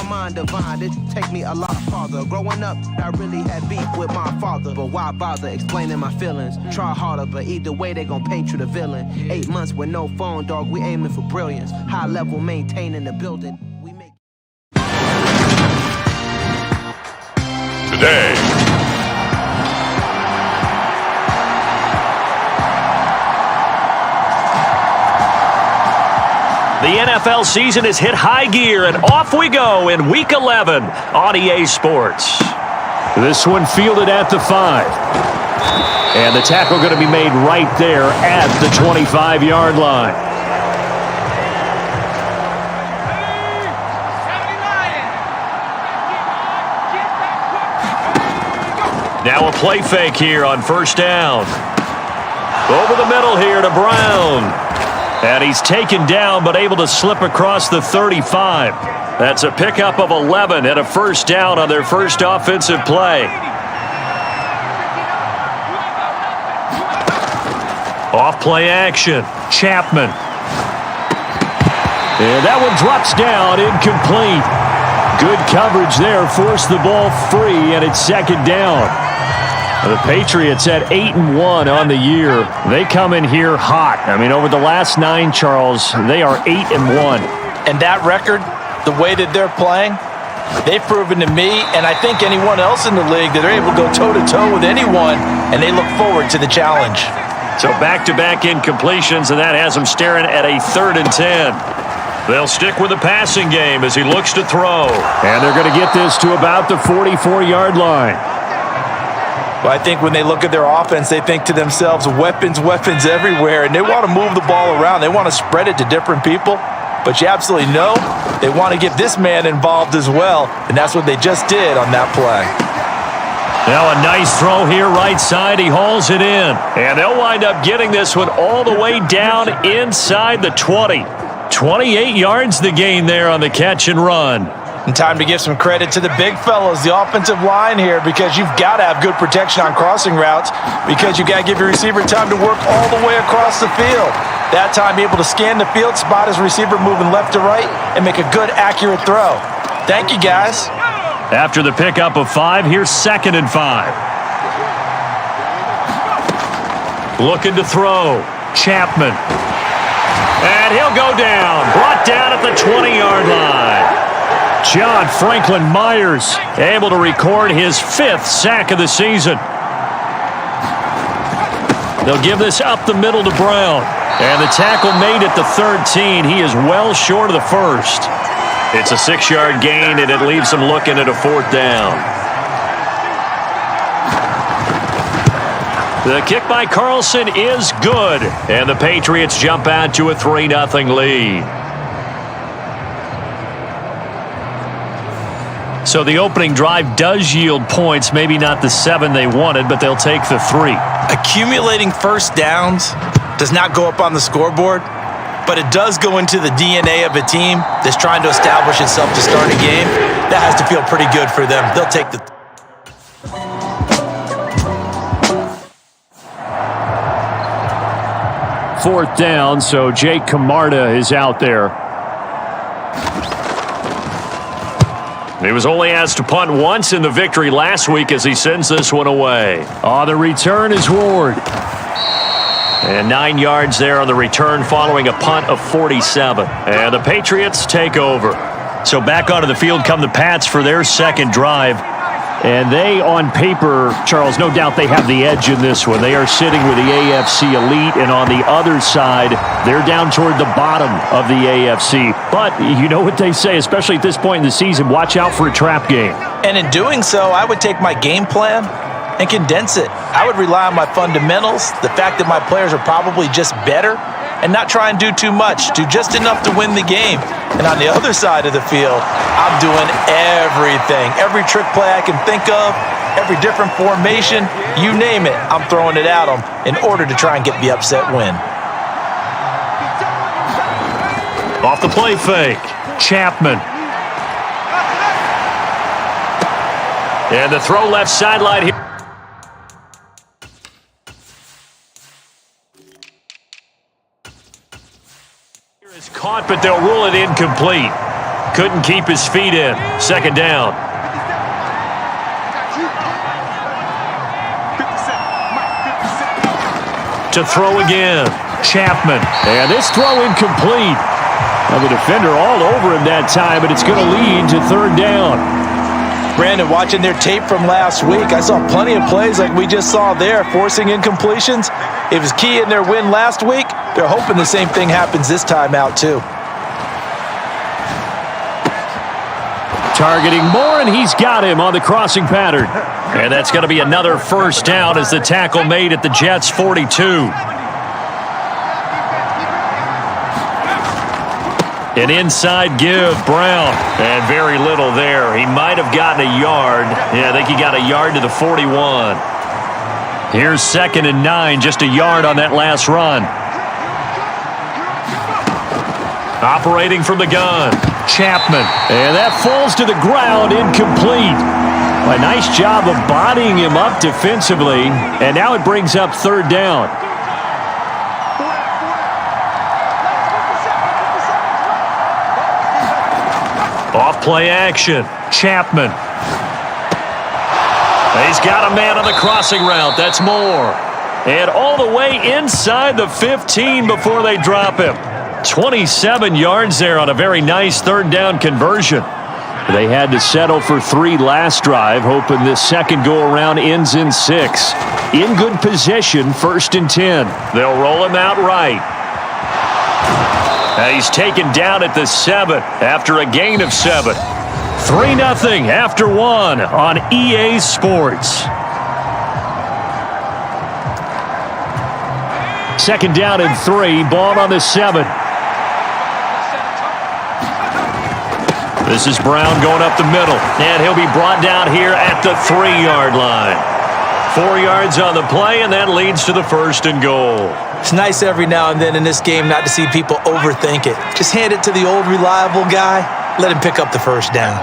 my mind divine. It take me a lot farther. Growing up, I really had beef with my father. But why bother explaining my feelings? Try harder, but either way, they gon' paint you the villain. 8 months with no phone, dog, we aiming for brilliance. High level, maintaining the building. We make today. The NFL season has hit high gear, and off we go in Week 11 on EA Sports. This one fielded at the 5. And the tackle going to be made right there at the 25-yard line. Now a play fake here on first down. Over the middle here to Brown. And he's taken down but able to slip across the 35. That's a pickup of 11 and a first down on their first offensive play. Off play action. Chapman. And that one drops down, incomplete. Good coverage there, forced the ball free, and it's second down. The Patriots at 8-1 on the year. They come in here hot. I mean, over the last 9, Charles, they are 8-1. And that record, the way that they're playing, they've proven to me, and I think anyone else in the league, that they're able to go toe-to-toe with anyone, and they look forward to the challenge. So back-to-back incompletions, and that has them staring at a 3rd and 10. They'll stick with the passing game as he looks to throw. And they're going to get this to about the 44-yard line. Well, I think when they look at their offense, they think to themselves, weapons, weapons everywhere, and they want to move the ball around. They want to spread it to different people, but you absolutely know they want to get this man involved as well, and that's what they just did on that play. Now a nice throw here right side. He hauls it in, and they'll wind up getting this one all the way down inside the 20. 28 yards the gain there on the catch and run. And time to give some credit to the big fellas, the offensive line here, because you've got to have good protection on crossing routes, because you've got to give your receiver time to work all the way across the field. That time able to scan the field, spot his receiver moving left to right, and make a good, accurate throw. Thank you, guys. After the pickup of 5, here's 2nd and 5. Looking to throw. Chapman. And he'll go down. Brought down at the 20-yard line. John Franklin Myers able to record his 5th sack of the season. They'll give this up the middle to Brown. And the tackle made at the 13. He is well short of the first. It's a 6-yard gain, and it leaves them looking at a 4th down. The kick by Carlson is good. And the Patriots jump out to a 3-0 lead. So the opening drive does yield points, maybe not the 7 they wanted, but they'll take the 3. Accumulating first downs does not go up on the scoreboard, but it does go into the DNA of a team that's trying to establish itself to start a game. That has to feel pretty good for them. They'll take the 4th down, so Jake Camarda is out there. He was only asked to punt once in the victory last week as he sends this one away. Oh, the return is Ward. And 9 yards there on the return following a punt of 47. And the Patriots take over. So back onto the field come the Pats for their 2nd drive. And they, on paper, Charles, no doubt they have the edge in this one. They are sitting with the AFC elite, and on the other side, they're down toward the bottom of the AFC. But you know what they say, especially at this point in the season, watch out for a trap game. And in doing so, I would take my game plan and condense it. I would rely on my fundamentals, the fact that my players are probably just better, and not try and do too much, do just enough to win the game. And on the other side of the field, I'm doing everything. Every trick play I can think of, every different formation, you name it, I'm throwing it at them in order to try and get the upset win. Off the play fake, Chapman. And the throw left sideline here. Caught, but they'll rule it incomplete. Couldn't keep his feet in. Second down. To throw again. Chapman. And this throw incomplete. Well, the defender all over him that time, but it's going to lead to third down. Brandon, watching their tape from last week, I saw plenty of plays like we just saw there, forcing incompletions. It was key in their win last week. They're hoping the same thing happens this time out, too. Targeting Moore, and he's got him on the crossing pattern. And that's going to be another first down as the tackle made at the Jets' 42. An inside give, Brown. And very little there. He might have gotten a yard. Yeah, I think he got a yard to the 41. Here's 2nd and 9, just a yard on that last run. Operating from the gun, Chapman. And that falls to the ground, incomplete. A nice job of bodying him up defensively. And now it brings up third down. Off play action, Chapman. He's got a man on the crossing route. That's Moore. And all the way inside the 15 before they drop him. 27 yards there on a very nice third down conversion. They had to settle for 3 last drive, hoping this second go-around ends in 6. In good position, 1st and 10. They'll roll him out right. He's taken down at the 7 after a gain of 7. 3-0 after 1 on EA Sports. Second down and 3, ball on the 7. This is Brown going up the middle, and he'll be brought down here at the 3-yard line. 4 yards on the play, and that leads to the 1st and goal. It's nice every now and then in this game not to see people overthink it. Just hand it to the old reliable guy. Let him pick up the first down.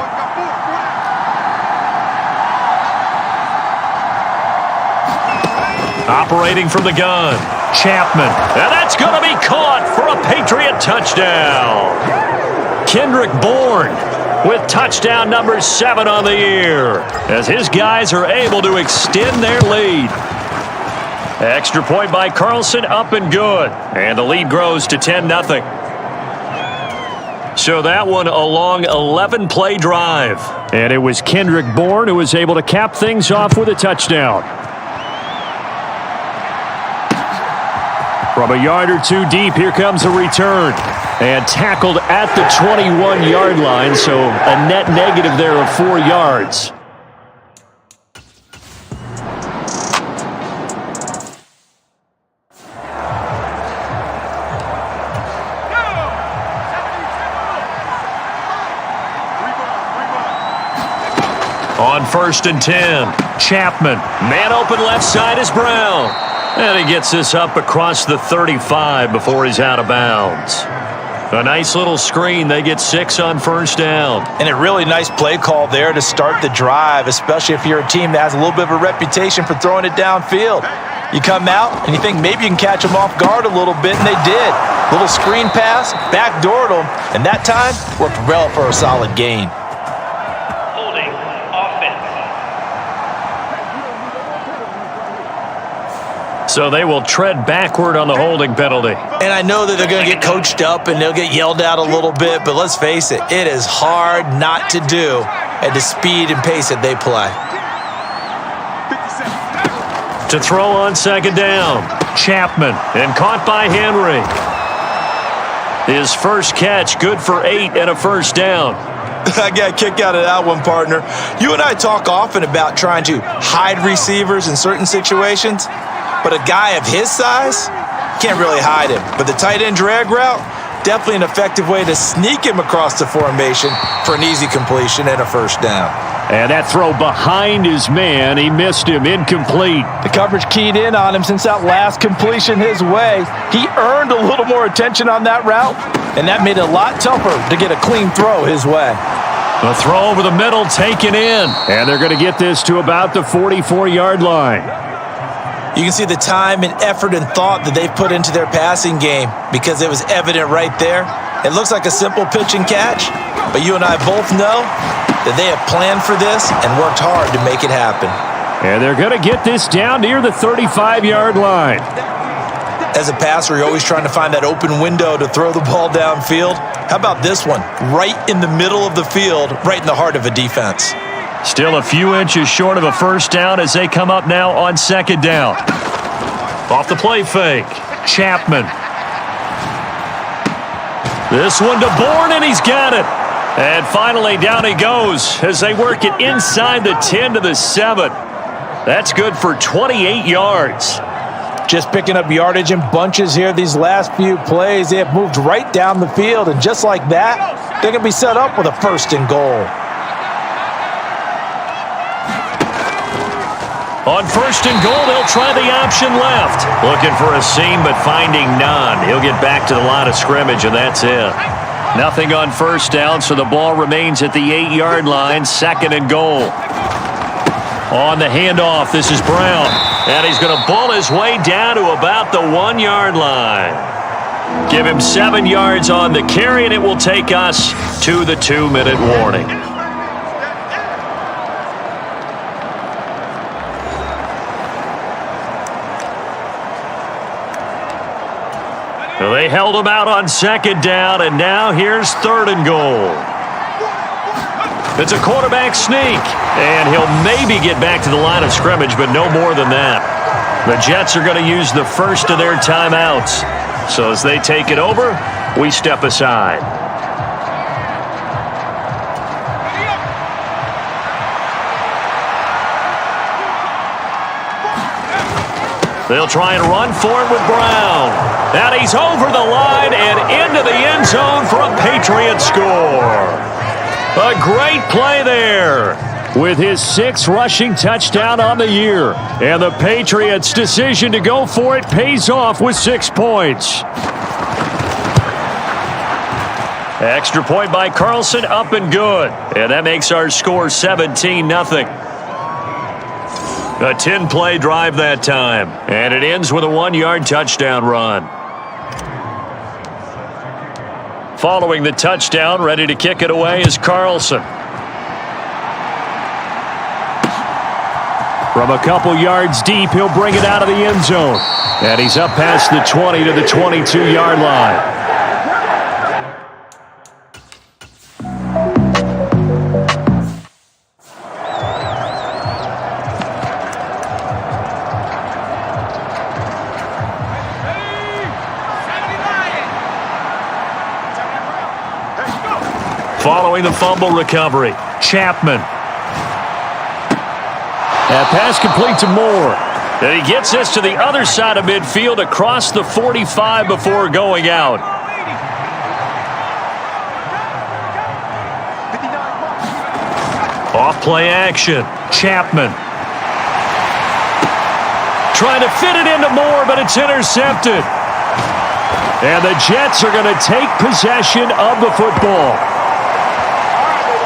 Operating from the gun, Chapman. And that's going to be caught for a Patriot touchdown. Kendrick Bourne with touchdown number 7 on the year as his guys are able to extend their lead. Extra point by Carlson, up and good. And the lead grows to 10-0. So that one a long 11-play drive. And it was Kendrick Bourne who was able to cap things off with a touchdown. From a yard or 2 deep, here comes a return. And tackled at the 21-yard line, so a net negative there of 4 yards. On 1st and 10, Chapman. Man open left side is Brown. And he gets this up across the 35 before he's out of bounds. A nice little screen. They get 6 on 1st down. And a really nice play call there to start the drive, especially if you're a team that has a little bit of a reputation for throwing it downfield. You come out and you think maybe you can catch them off guard a little bit, and they did. Little screen pass, backdoored them, and that time worked well for a solid gain. Holding offense. So they will tread backward on the holding penalty. And I know that they're going to get coached up and they'll get yelled at a little bit, but let's face it, it is hard not to do at the speed and pace that they play. To throw on 2nd down, Chapman, and caught by Henry. His first catch, good for 8 and a 1st down. I got a kick out of that one, partner. You and I talk often about trying to hide receivers in certain situations, but a guy of his size can't really hide him. But the tight end drag route, definitely an effective way to sneak him across the formation for an easy completion and a 1st down. And that throw behind his man, he missed him, incomplete. The coverage keyed in on him since that last completion his way. He earned a little more attention on that route, and that made it a lot tougher to get a clean throw his way. The throw over the middle taken in. And they're going to get this to about the 44-yard line. You can see the time and effort and thought that they've put into their passing game because it was evident right there. It looks like a simple pitch and catch, but you and I both know that they have planned for this and worked hard to make it happen. And they're going to get this down near the 35-yard line. As a passer, you're always trying to find that open window to throw the ball downfield. How about this one? Right in the middle of the field, right in the heart of a defense. Still a few inches short of a first down as they come up now on second down. Off the play fake, Chapman. This one to Bourne, and he's got it. And finally, down he goes as they work it inside the 10 to the 7. That's good for 28 yards. Just picking up yardage in bunches here these last few plays. They have moved right down the field, and just like that, they're going to be set up with a first and goal. On first and goal, they'll try the option left. Looking for a seam, but finding none. He'll get back to the line of scrimmage, and that's it. Nothing on first down, so the ball remains at the 8-yard line, second and goal. On the handoff, this is Brown. And he's going to bull his way down to about the 1-yard line. Give him 7 yards on the carry, and it will take us to the 2-minute warning. Well, they held him out on second down, and now here's third and goal. It's a quarterback sneak, and he'll maybe get back to the line of scrimmage, but no more than that. The Jets are going to use the first of their timeouts. So as they take it over, we step aside. They'll try and run for it with Brown. And he's over the line and into the end zone for a Patriot score. A great play there with his 6th rushing touchdown on the year. And the Patriots' decision to go for it pays off with 6 points. Extra point by Carlson, up and good. And that makes our score 17-0. A 10-play drive that time. And it ends with a 1-yard touchdown run. Following the touchdown, ready to kick it away is Carlson. From a couple yards deep, he'll bring it out of the end zone. And he's up past the 20 to the 22-yard line. Following the fumble recovery, Chapman. That pass complete to Moore. And he gets this to the other side of midfield across the 45 before going out. Off play action, Chapman. Trying to fit it into Moore, but it's intercepted. And the Jets are going to take possession of the football.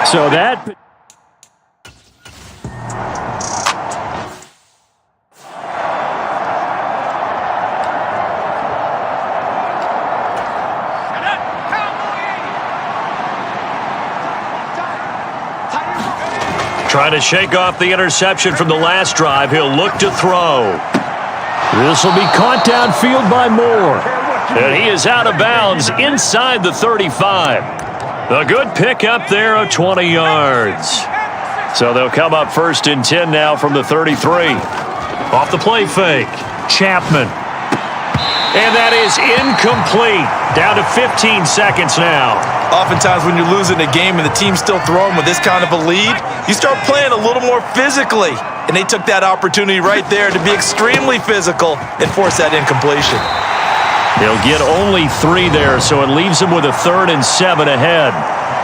So that... Trying to shake off the interception from the last drive. He'll look to throw. This will be caught downfield by Moore. And he is out of bounds inside the 35. A good pick up there of 20 yards. So they'll come up first and 10 now from the 33. Off the play fake, Chapman. And that is incomplete. Down to 15 seconds now. Oftentimes when you're losing a game and the team's still throwing with this kind of a lead, you start playing a little more physically. And they took that opportunity right there to be extremely physical and force that incompletion. They'll get only 3 there, so it leaves them with a 3rd and 7 ahead.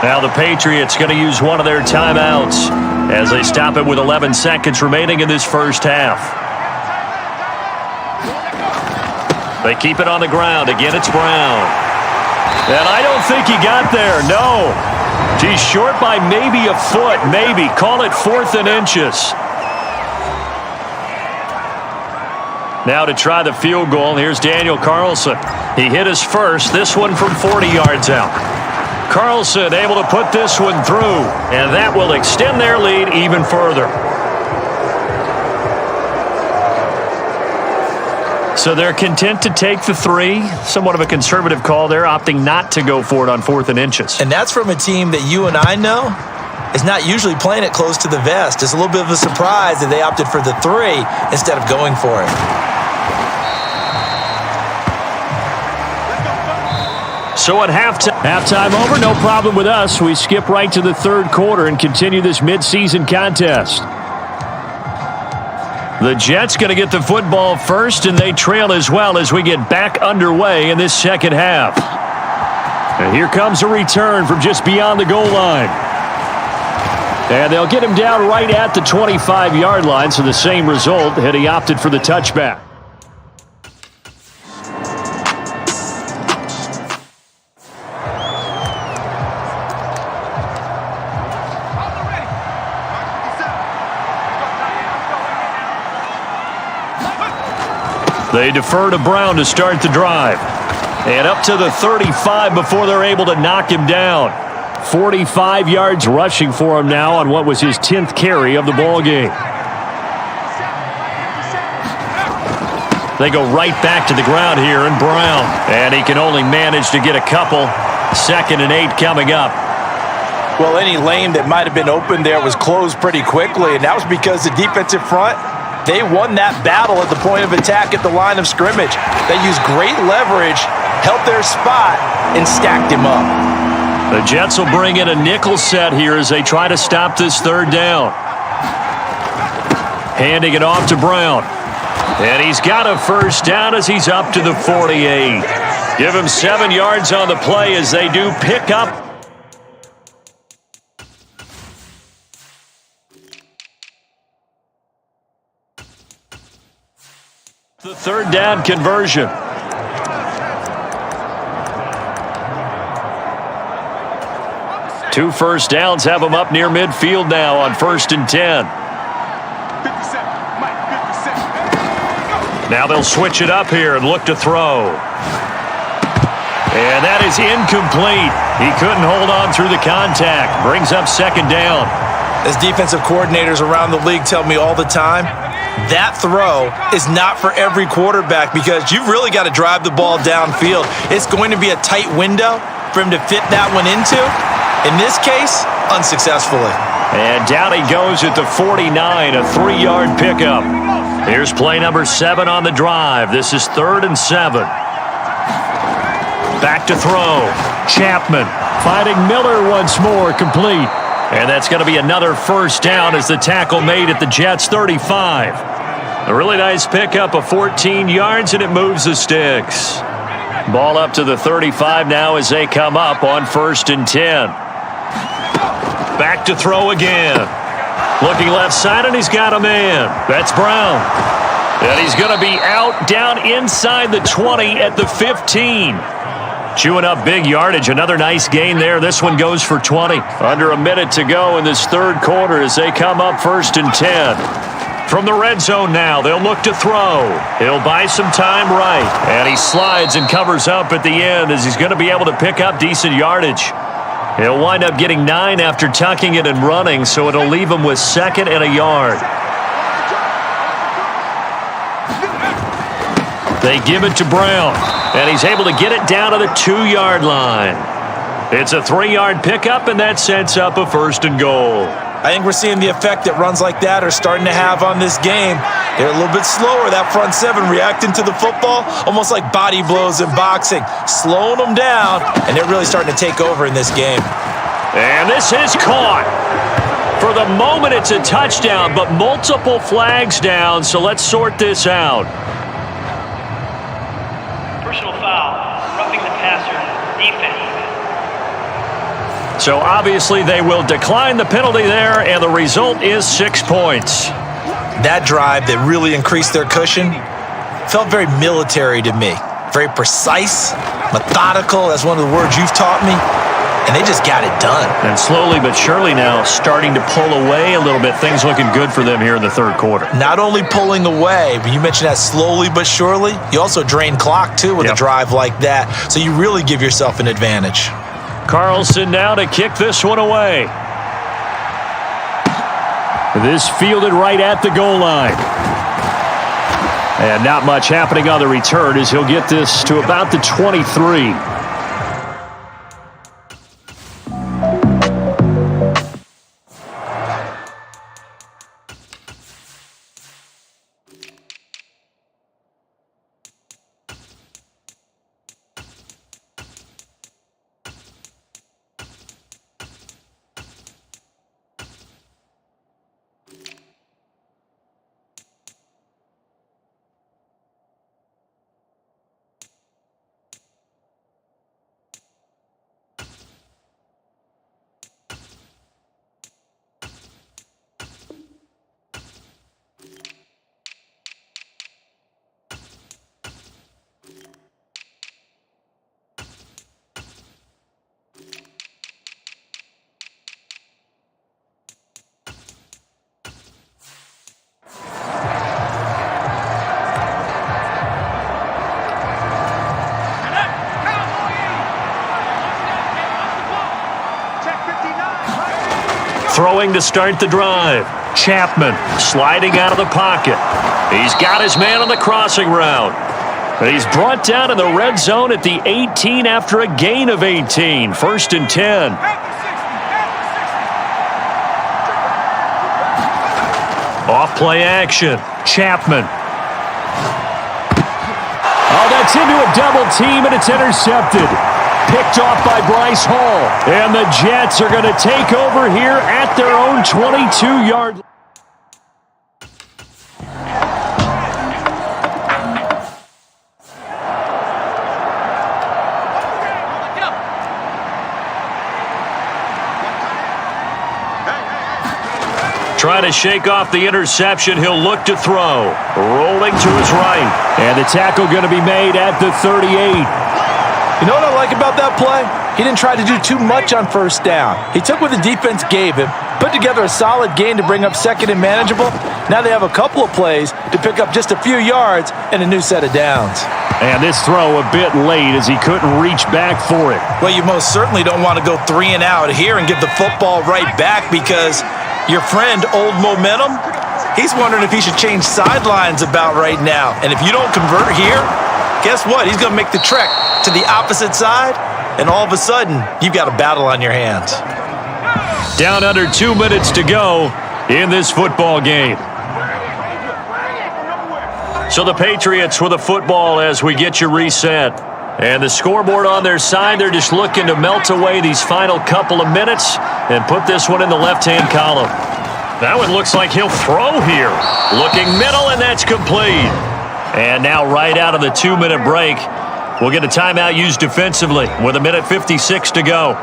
Now the Patriots going to use one of their timeouts as they stop it with 11 seconds remaining in this first half. They keep it on the ground. Again, it's Brown. And I don't think he got there. No. He's short by maybe a foot, maybe. Call it 4th and inches. Now to try the field goal, here's Daniel Carlson. He hit his first, this one from 40 yards out. Carlson able to put this one through, and that will extend their lead even further. So they're content to take the 3. Somewhat of a conservative call there, opting not to go for it on 4th and inches. And that's from a team that you and I know is not usually playing it close to the vest. It's a little bit of a surprise that they opted for the 3 instead of going for it. So at halftime over, no problem with us. We skip right to the 3rd quarter and continue this midseason contest. The Jets going to get the football first, and they trail as well as we get back underway in this second half. And here comes a return from just beyond the goal line. And they'll get him down right at the 25-yard line, so the same result had he opted for the touchback. They defer to Brown to start the drive. And up to the 35 before they're able to knock him down. 45 yards rushing for him now on what was his 10th carry of the ball game. They go right back to the ground here, and Brown. And he can only manage to get a couple. 2nd and 8 coming up. Well, any lane that might have been open there was closed pretty quickly, and that was because the defensive front, they won that battle at the point of attack at the line of scrimmage. They used great leverage, held their spot, and stacked him up. The Jets will bring in a nickel set here as they try to stop this 3rd down. Handing it off to Brown. And he's got a first down as he's up to the 48. Give him 7 yards on the play as they do pick up. The 3rd down conversion. Two first downs have them up near midfield now on 1st and 10. Now they'll switch it up here and look to throw. And that is incomplete. He couldn't hold on through the contact. Brings up 2nd down. As defensive coordinators around the league tell me all the time, that throw is not for every quarterback because you've really got to drive the ball downfield. It's going to be a tight window for him to fit that one into. In this case, unsuccessfully. And down he goes at the 49, a 3-yard pickup. Here's play number 7 on the drive. This is 3rd and 7. Back to throw. Chapman finding Miller once more, complete. And that's going to be another first down as the tackle made at the Jets' 35. A really nice pickup of 14 yards, and it moves the sticks. Ball up to the 35 now as they come up on 1st and 10. Back to throw again. Looking left side, and he's got a man. That's Brown. And he's going to be out down inside the 20 at the 15. Chewing up big yardage. Another nice gain there. This one goes for 20. Under a minute to go in this 3rd quarter as they come up 1st and 10. From the red zone now, they'll look to throw. He'll buy some time right. And he slides and covers up at the end as he's going to be able to pick up decent yardage. He'll wind up getting 9 after tucking it and running, so it'll leave him with 2nd and a yard. They give it to Brown, and he's able to get it down to the 2-yard line. It's a 3-yard pickup, and that sets up a 1st and goal. I think we're seeing the effect that runs like that are starting to have on this game. They're a little bit slower, that front 7 reacting to the football, almost like body blows in boxing, slowing them down, and they're really starting to take over in this game. And this is caught. For the moment, it's a touchdown, but multiple flags down, so let's sort this out. Personal foul, roughing the passer, defense. So obviously they will decline the penalty there, and the result is 6 points. That drive that really increased their cushion felt very military to me. Very precise, methodical, that's one of the words you've taught me. and they just got it done. And slowly but surely now starting to pull away a little bit. Things looking good for them here in the third quarter. Not only pulling away, but you mentioned that slowly but surely. You also drain clock, too, with a drive like that. So you really give yourself an advantage. Carlson now to kick this one away. This fielded right at the goal line. And not much happening on the return as he'll get this to about the 23. Throwing to start the drive. Chapman sliding out of the pocket. He's got his man on the crossing route. He's brought down in the red zone at the 18 after a gain of 18. 1st and 10. Off play action. Chapman. Oh, that's into a double team, and it's intercepted. Picked off by Bryce Hall. And the Jets are going to take over here at their own 22-yard line. Trying to shake off the interception. He'll look to throw. Rolling to his right. And the tackle going to be made at the 38. You know what I like about that play? He didn't try to do too much on first down. He took what the defense gave him, put together a solid gain to bring up second and manageable. Now they have a couple of plays to pick up just a few yards and a new set of downs. And this throw a bit late as he couldn't reach back for it. Well, you most certainly don't want to go 3 and out here and give the football right back because your friend, Old Momentum, he's wondering if he should change sidelines about right now. And if you don't convert here, guess what? He's going to make the trek to the opposite side, and all of a sudden, you've got a battle on your hands. Down under 2 minutes to go in this football game. So the Patriots with the football as we get you reset. And the scoreboard on their side, they're just looking to melt away these final couple of minutes and put this one in the left-hand column. That one looks like he'll throw here. Looking middle, and that's complete. And now right out of the 2-minute break, we'll get a timeout used defensively with 1:56 to go.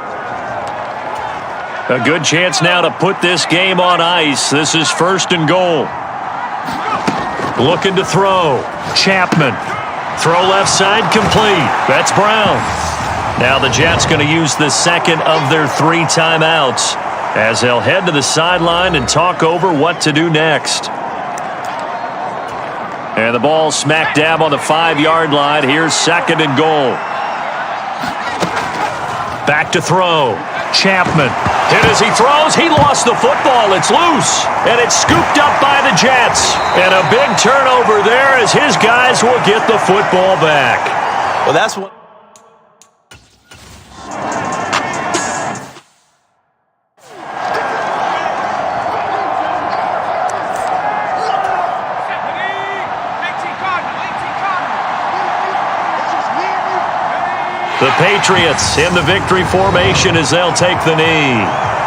A good chance now to put this game on ice. This is 1st and goal. Looking to throw. Chapman. Throw left side complete. That's Brown. Now the Jets going to use the second of their 3 timeouts as they'll head to the sideline and talk over what to do next. And the ball smack dab on the 5-yard line. Here's 2nd and goal. Back to throw. Chapman. Hit as he throws. He lost the football. It's loose. And it's scooped up by the Jets. And a big turnover there as his guys will get the football back. Well, that's what... The Patriots in the victory formation as they'll take the knee.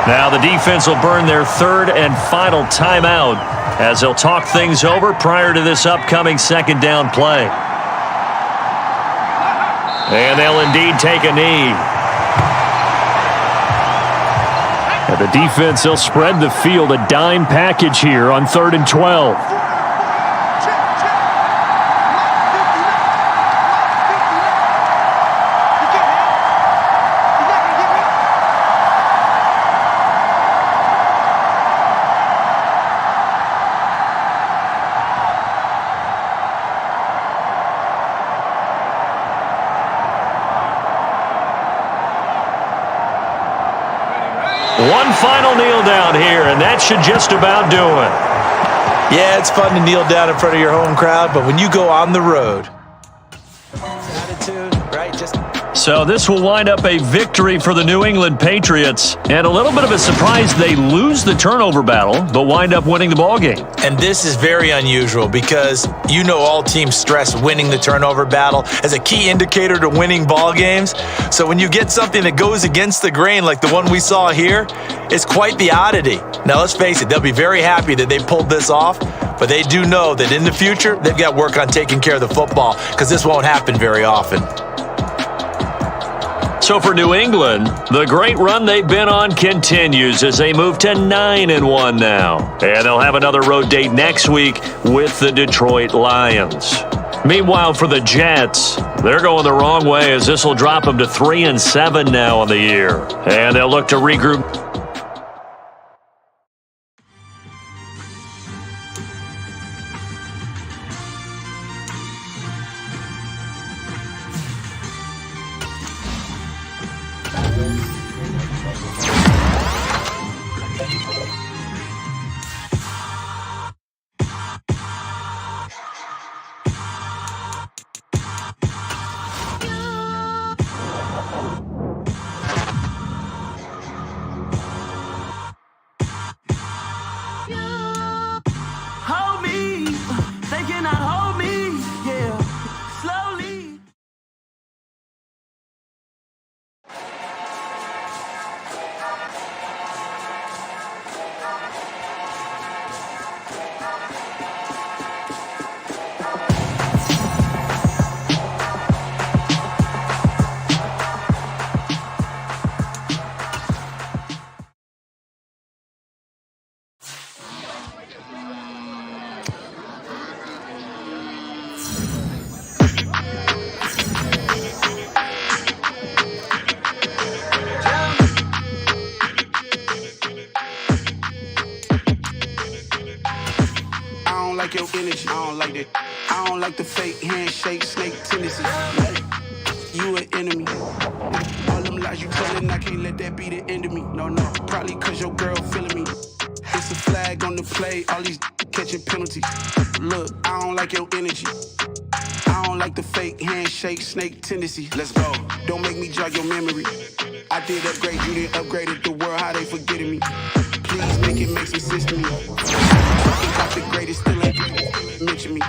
Now the defense will burn their 3rd and final timeout as they'll talk things over prior to this upcoming 2nd down play. And they'll indeed take a knee. And the defense, they'll spread the field, a dime package here on 3rd and 12. final kneel down here, and that should just about do it. Yeah, it's fun to kneel down in front of your home crowd, but when you go on the road, attitude, right? So this will wind up a victory for the New England Patriots, and a little bit of a surprise, they lose the turnover battle, but wind up winning the ballgame. And this is very unusual because you know all teams stress winning the turnover battle as a key indicator to winning ball games. So when you get something that goes against the grain like the one we saw here, it's quite the oddity. Now let's face it, they'll be very happy that they pulled this off, but they do know that in the future, they've got work on taking care of the football because this won't happen very often. So for New England, the great run they've been on continues as they move to 9-1 now. And they'll have another road date next week with the Detroit Lions. Meanwhile, for the Jets, they're going the wrong way as this will drop them to 3-7 now on the year. And they'll look to regroup. Like your energy, I don't like that. I don't like the fake handshake, snake tendencies. You an enemy. All them lies you telling, I can't let that be the end of me. No, probably cause your girl feeling me. It's a flag on the play, all these catching penalties. Look, I don't like your energy. I don't like the fake handshake, snake tendencies. Let's go. Don't make me jog your memory. I did upgrade, you didn't upgrade it. The world, how they forgetting me. Please make it make some sense to me. Got the greatest, still ain't mention me.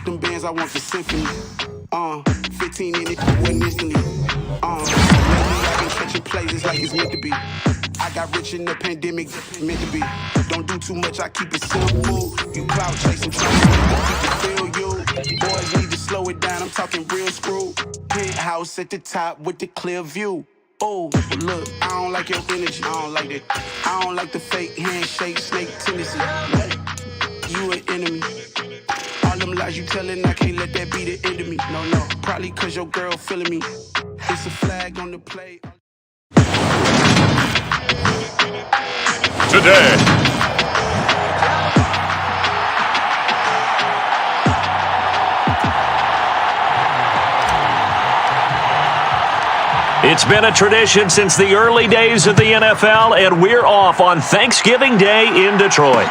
Them bands, I want the symphony. 15 in it, went instantly. Lately I've been catching plays, it's like it's meant to be. I got rich in the pandemic, meant to be. Don't do too much, I keep it simple. You cloud chasing, trying to make the people feel you. Boys need to slow it down, I'm talking real screw. Penthouse at the top with the clear view. Oh, look, I don't like your energy, I don't like that. I don't like the fake handshake, snake tendency. You an enemy. All them lies you telling, I can't let that be the end of me. No, probably cause your girl feeling me. It's a flag on the play. Today. It's been a tradition since the early days of the NFL, and we're off on Thanksgiving Day in Detroit.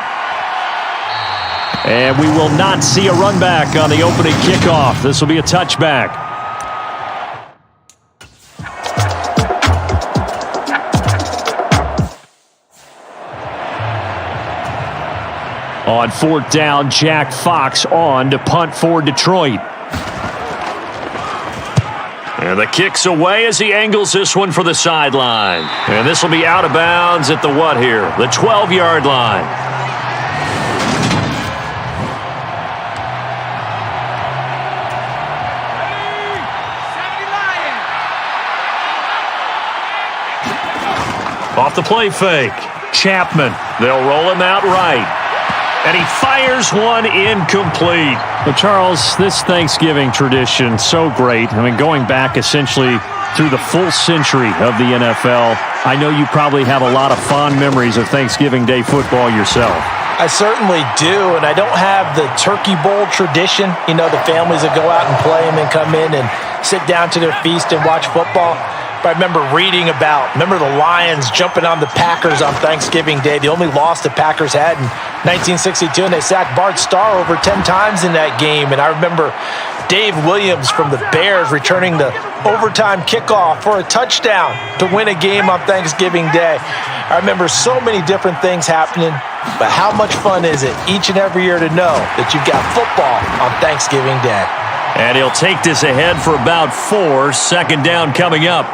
And we will not see a run back on the opening kickoff. This will be a touchback. On fourth down, Jack Fox on to punt for Detroit. And the kick's away as he angles this one for the sideline. And this will be out of bounds at the what here? The 12-yard line. Off the play fake. Chapman. They'll roll him out right. And he fires one incomplete. Well, Charles, this Thanksgiving tradition, so great. I mean, going back essentially through the full century of the NFL, I know you probably have a lot of fond memories of Thanksgiving Day football yourself. I certainly do, and I don't have the turkey bowl tradition. You know, the families that go out and play them and come in and sit down to their feast and watch football. But I remember reading remember the Lions jumping on the Packers on Thanksgiving Day, the only loss the Packers had in 1962, and they sacked Bart Starr over 10 times in that game. And I remember Dave Williams from the Bears returning the overtime kickoff for a touchdown to win a game on Thanksgiving Day. I remember so many different things happening, but how much fun is it each and every year to know that you've got football on Thanksgiving Day? And he'll take this ahead for about 4. Second down coming up.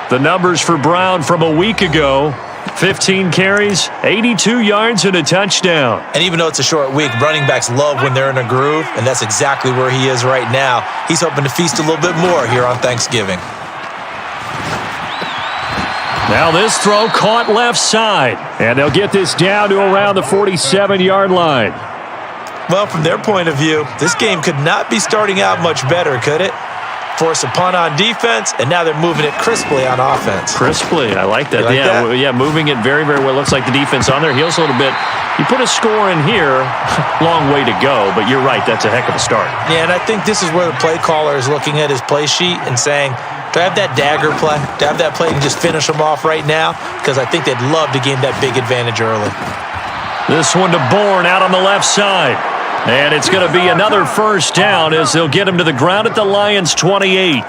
The numbers for Brown from a week ago: 15 carries, 82 yards, and a touchdown. And even though it's a short week, running backs love when they're in a groove, and that's exactly where he is right now. He's hoping to feast a little bit more here on Thanksgiving. Now this throw caught left side, and they'll get this down to around the 47-yard line. Well, from their point of view, this game could not be starting out much better, could it? Force a punt on defense, and now they're moving it crisply on offense. Crisply, I like that. Like that? Yeah, moving it very, very well. Looks like the defense on their heels a little bit. You put a score in here, long way to go, but you're right, that's a heck of a start. Yeah, and I think this is where the play caller is looking at his play sheet and saying, do I have that dagger play? Do I have that play and just finish them off right now? Because I think they'd love to gain that big advantage early. This one to Bourne out on the left side. And it's going to be another first down as they'll get him to the ground at the Lions' 28.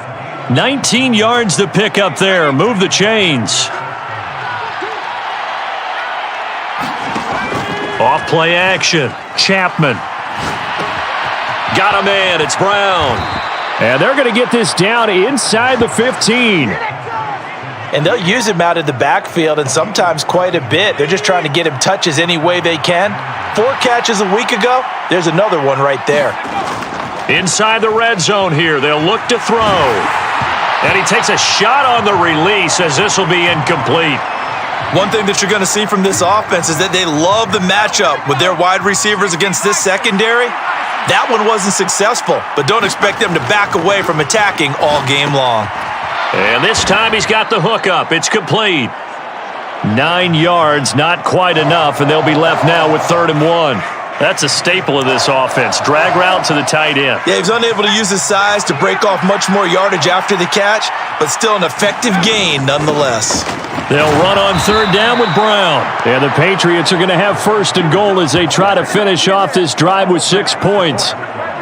19 yards to pick up there. Move the chains. Off play action. Chapman. Got a man. It's Brown. And they're going to get this down inside the 15. And they'll use him out of the backfield, and sometimes quite a bit. They're just trying to get him touches any way they can. 4 catches a week ago. There's another one right there. Inside the red zone here. They'll look to throw. And he takes a shot on the release as this will be incomplete. One thing that you're going to see from this offense is that they love the matchup with their wide receivers against this secondary. That one wasn't successful, but don't expect them to back away from attacking all game long. And this time he's got the hook up. It's complete. 9 yards, not quite enough, and they'll be left now with 3rd and 1. That's a staple of this offense. Drag route to the tight end. Yeah, he's unable to use his size to break off much more yardage after the catch, but still an effective gain nonetheless. They'll run on 3rd down with Brown. And the Patriots are going to have 1st and goal as they try to finish off this drive with 6 points.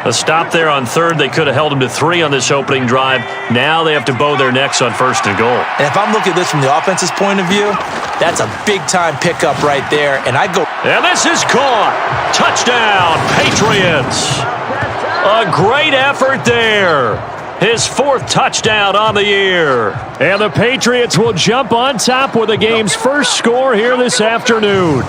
A stop there on 3rd. They could have held them to 3 on this opening drive. Now they have to bow their necks on 1st and goal. And if I'm looking at this from the offense's point of view, that's a big-time pickup right there. And I go... And this is caught. Touchdown, Patriots. A great effort there. His 4th touchdown on the year. And the Patriots will jump on top with the game's first score here this afternoon.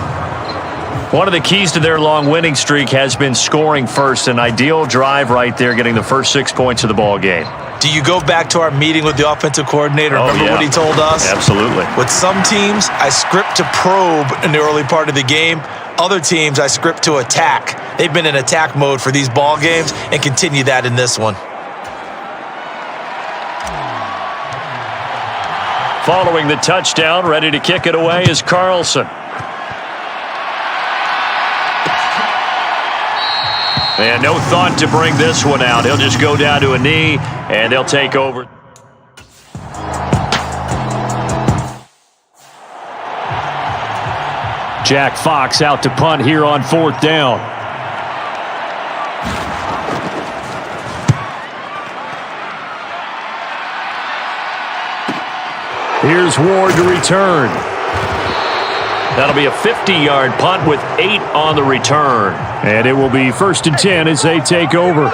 One of the keys to their long winning streak has been scoring first. An ideal drive right there, getting the first 6 points of the ball game. Do you go back to our meeting with the offensive coordinator? Remember what he told us? Absolutely. With some teams, I script to probe in the early part of the game. Other teams, I script to attack. They've been in attack mode for these ball games and continue that in this one. Following the touchdown, ready to kick it away is Carlson. And no thought to bring this one out. He'll just go down to a knee, and they'll take over. Jack Fox out to punt here on 4th down. Here's Ward to return. That'll be a 50-yard punt with 8 on the return. And it will be 1st and 10 as they take over.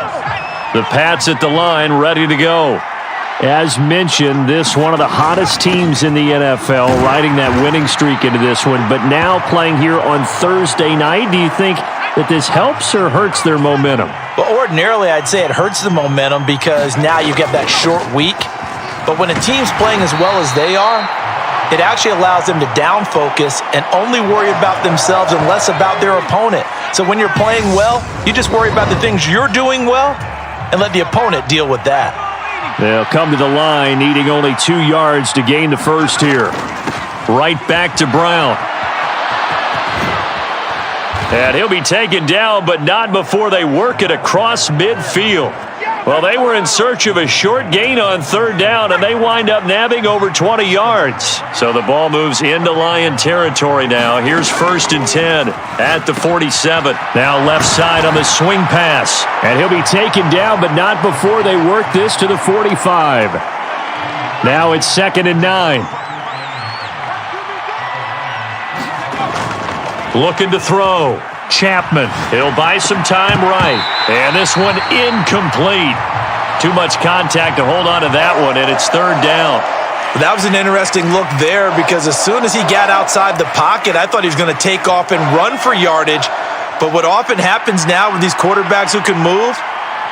The Pats at the line ready to go. As mentioned, this one of the hottest teams in the NFL, riding that winning streak into this one, but now playing here on Thursday night. Do you think that this helps or hurts their momentum? Well, ordinarily, I'd say it hurts the momentum because now you get that short week. But when a team's playing as well as they are, it actually allows them to down focus and only worry about themselves and less about their opponent. So when you're playing well, you just worry about the things you're doing well and let the opponent deal with that. They'll come to the line, needing only 2 yards to gain the first here. Right back to Brown. And he'll be taken down, but not before they work it across midfield. Well, they were in search of a short gain on third down, and they wind up nabbing over 20 yards. So the ball moves into Lion territory now. Here's 1st and 10 at the 47. Now left side on the swing pass. And he'll be taken down, but not before they work this to the 45. Now it's 2nd and 9. Looking to throw. Chapman. He'll buy some time right. And this one incomplete. Too much contact to hold on to that one, and it's 3rd down. That was an interesting look there because as soon as he got outside the pocket, I thought he was going to take off and run for yardage. But what often happens now with these quarterbacks who can move,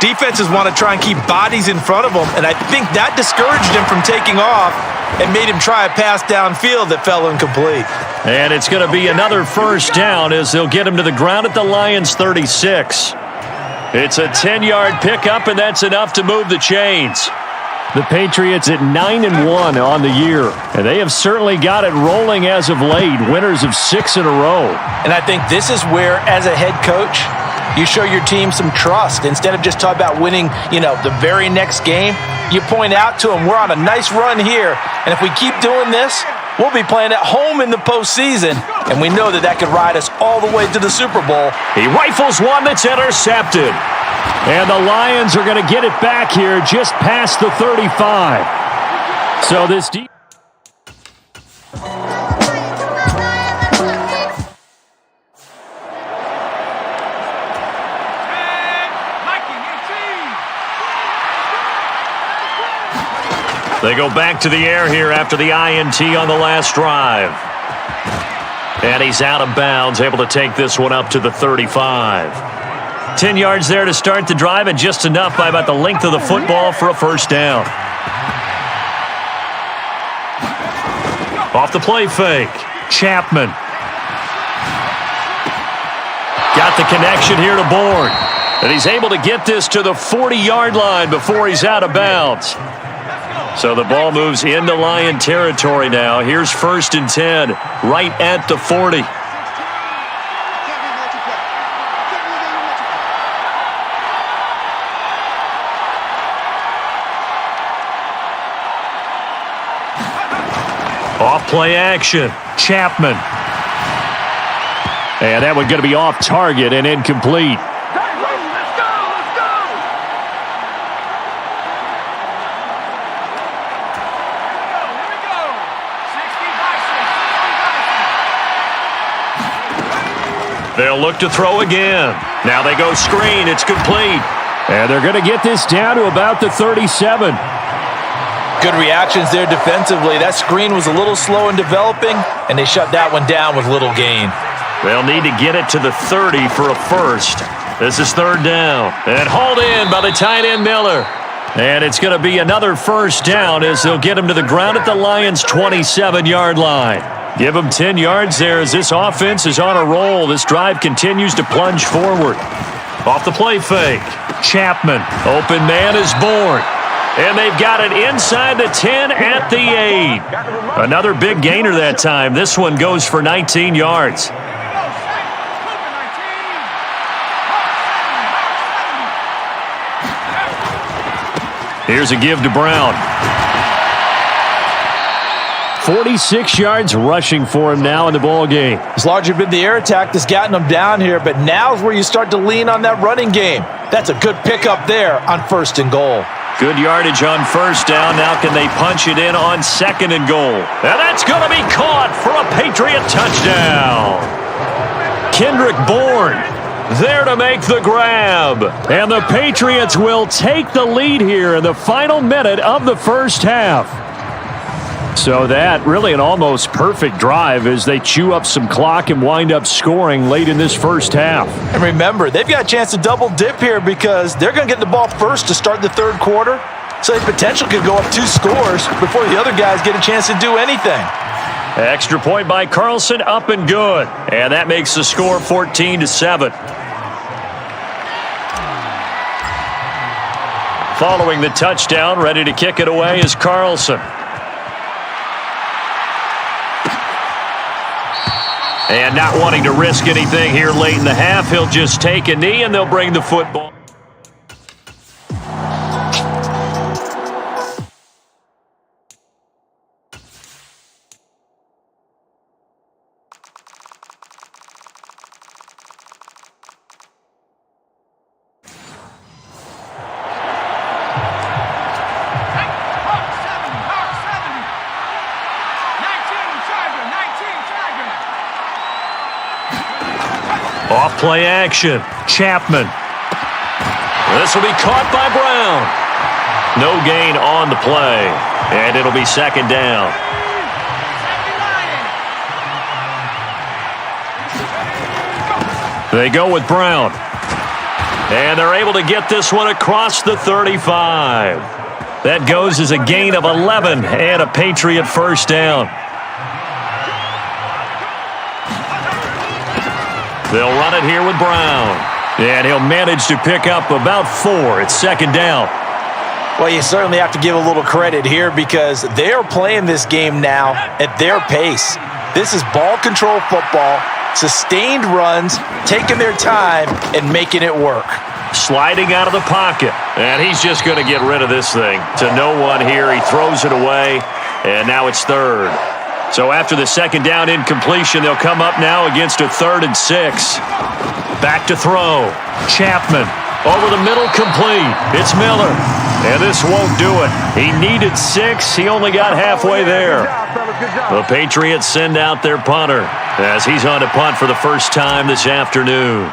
defenses want to try and keep bodies in front of them, and I think that discouraged him from taking off and made him try a pass downfield that fell incomplete. And it's going to be another 1st down as they'll get him to the ground at the Lions' 36. It's a 10-yard pickup, and that's enough to move the chains. The Patriots at 9-1 on the year, and they have certainly got it rolling as of late, winners of 6 in a row. And I think this is where, as a head coach, you show your team some trust. Instead of just talking about winning, the very next game, you point out to them, we're on a nice run here, and if we keep doing this, we'll be playing at home in the postseason, and we know that could ride us all the way to the Super Bowl. He rifles one that's intercepted. And the Lions are going to get it back here just past the 35. So this deep. They go back to the air here after the INT on the last drive. And he's out of bounds, able to take this one up to the 35. 10 yards there to start the drive, and just enough by about the length of the football for a 1st down. Off the play fake. Chapman. Got the connection here to Bourne. And he's able to get this to the 40-yard line before he's out of bounds. So the ball moves into Lion territory now. Here's 1st and 10, right at the 40. Off play action. Chapman. And that one going to be off target and incomplete. They'll look to throw again. Now they go screen. It's complete. And they're going to get this down to about the 37. Good reactions there defensively. That screen was a little slow in developing, and they shut that one down with little gain. They'll need to get it to the 30 for a 1st. This is 3rd down. And hauled in by the tight end Miller. And it's going to be another 1st down as they'll get him to the ground at the Lions' 27-yard line. Give them 10 yards there as this offense is on a roll. This drive continues to plunge forward. Off the play fake. Chapman. Open man is Bourne. And they've got it inside the 10 at the 8. Another big gainer that time. This one goes for 19 yards. Here's a give to Brown. 46 yards rushing for him now in the ball game. It's largely been the air attack that's gotten them down here, but now's where you start to lean on that running game. That's a good pickup there on 1st and goal. Good yardage on 1st down. Now can they punch it in on 2nd and goal? And that's going to be caught for a Patriot touchdown. Kendrick Bourne there to make the grab. And the Patriots will take the lead here in the final minute of the 1st half. So that really an almost perfect drive as they chew up some clock and wind up scoring late in this 1st half. And remember, they've got a chance to double dip here because they're going to get the ball first to start the 3rd quarter. So they potentially could go up 2 scores before the other guys get a chance to do anything. Extra point by Carlson, up and good. And that makes the score 14-7. Following the touchdown, ready to kick it away is Carlson. And not wanting to risk anything here late in the half, he'll just take a knee and they'll bring the football. Off play action. Chapman. This will be caught by Brown. No gain on the play, and it'll be second down. They go with Brown. And they're able to get this one across the 35. That goes as a gain of 11 and a Patriot first down. They'll run it here with Brown. And he'll manage to pick up about 4. It's second down. Well, you certainly have to give a little credit here because they are playing this game now at their pace. This is ball control football, sustained runs, taking their time, and making it work. Sliding out of the pocket. And he's just going to get rid of this thing. To no one here. He throws it away. And now it's third. So after the second down incompletion, they'll come up now against a 3rd and 6. Back to throw. Chapman. Over the middle, complete. It's Miller. And this won't do it. He needed 6. He only got halfway there. The Patriots send out their punter as he's on to punt for the first time this afternoon.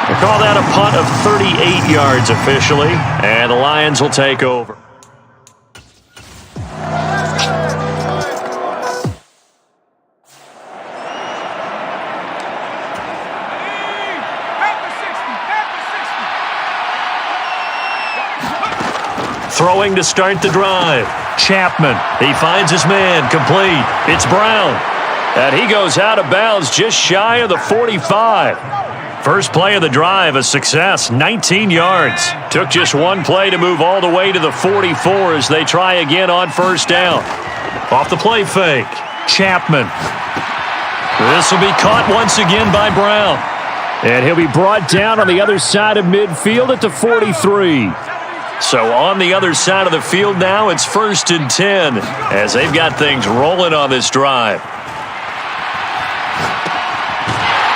They call that a punt of 38 yards officially, and the Lions will take over. Throwing to start the drive. Chapman. He finds his man. Complete. It's Brown. And he goes out of bounds just shy of the 45. First play of the drive, a success. 19 yards. Took just one play to move all the way to the 44 as they try again on first down. Off the play fake. Chapman. This will be caught once again by Brown. And he'll be brought down on the other side of midfield at the 43. So on the other side of the field now, it's 1st and 10 as they've got things rolling on this drive.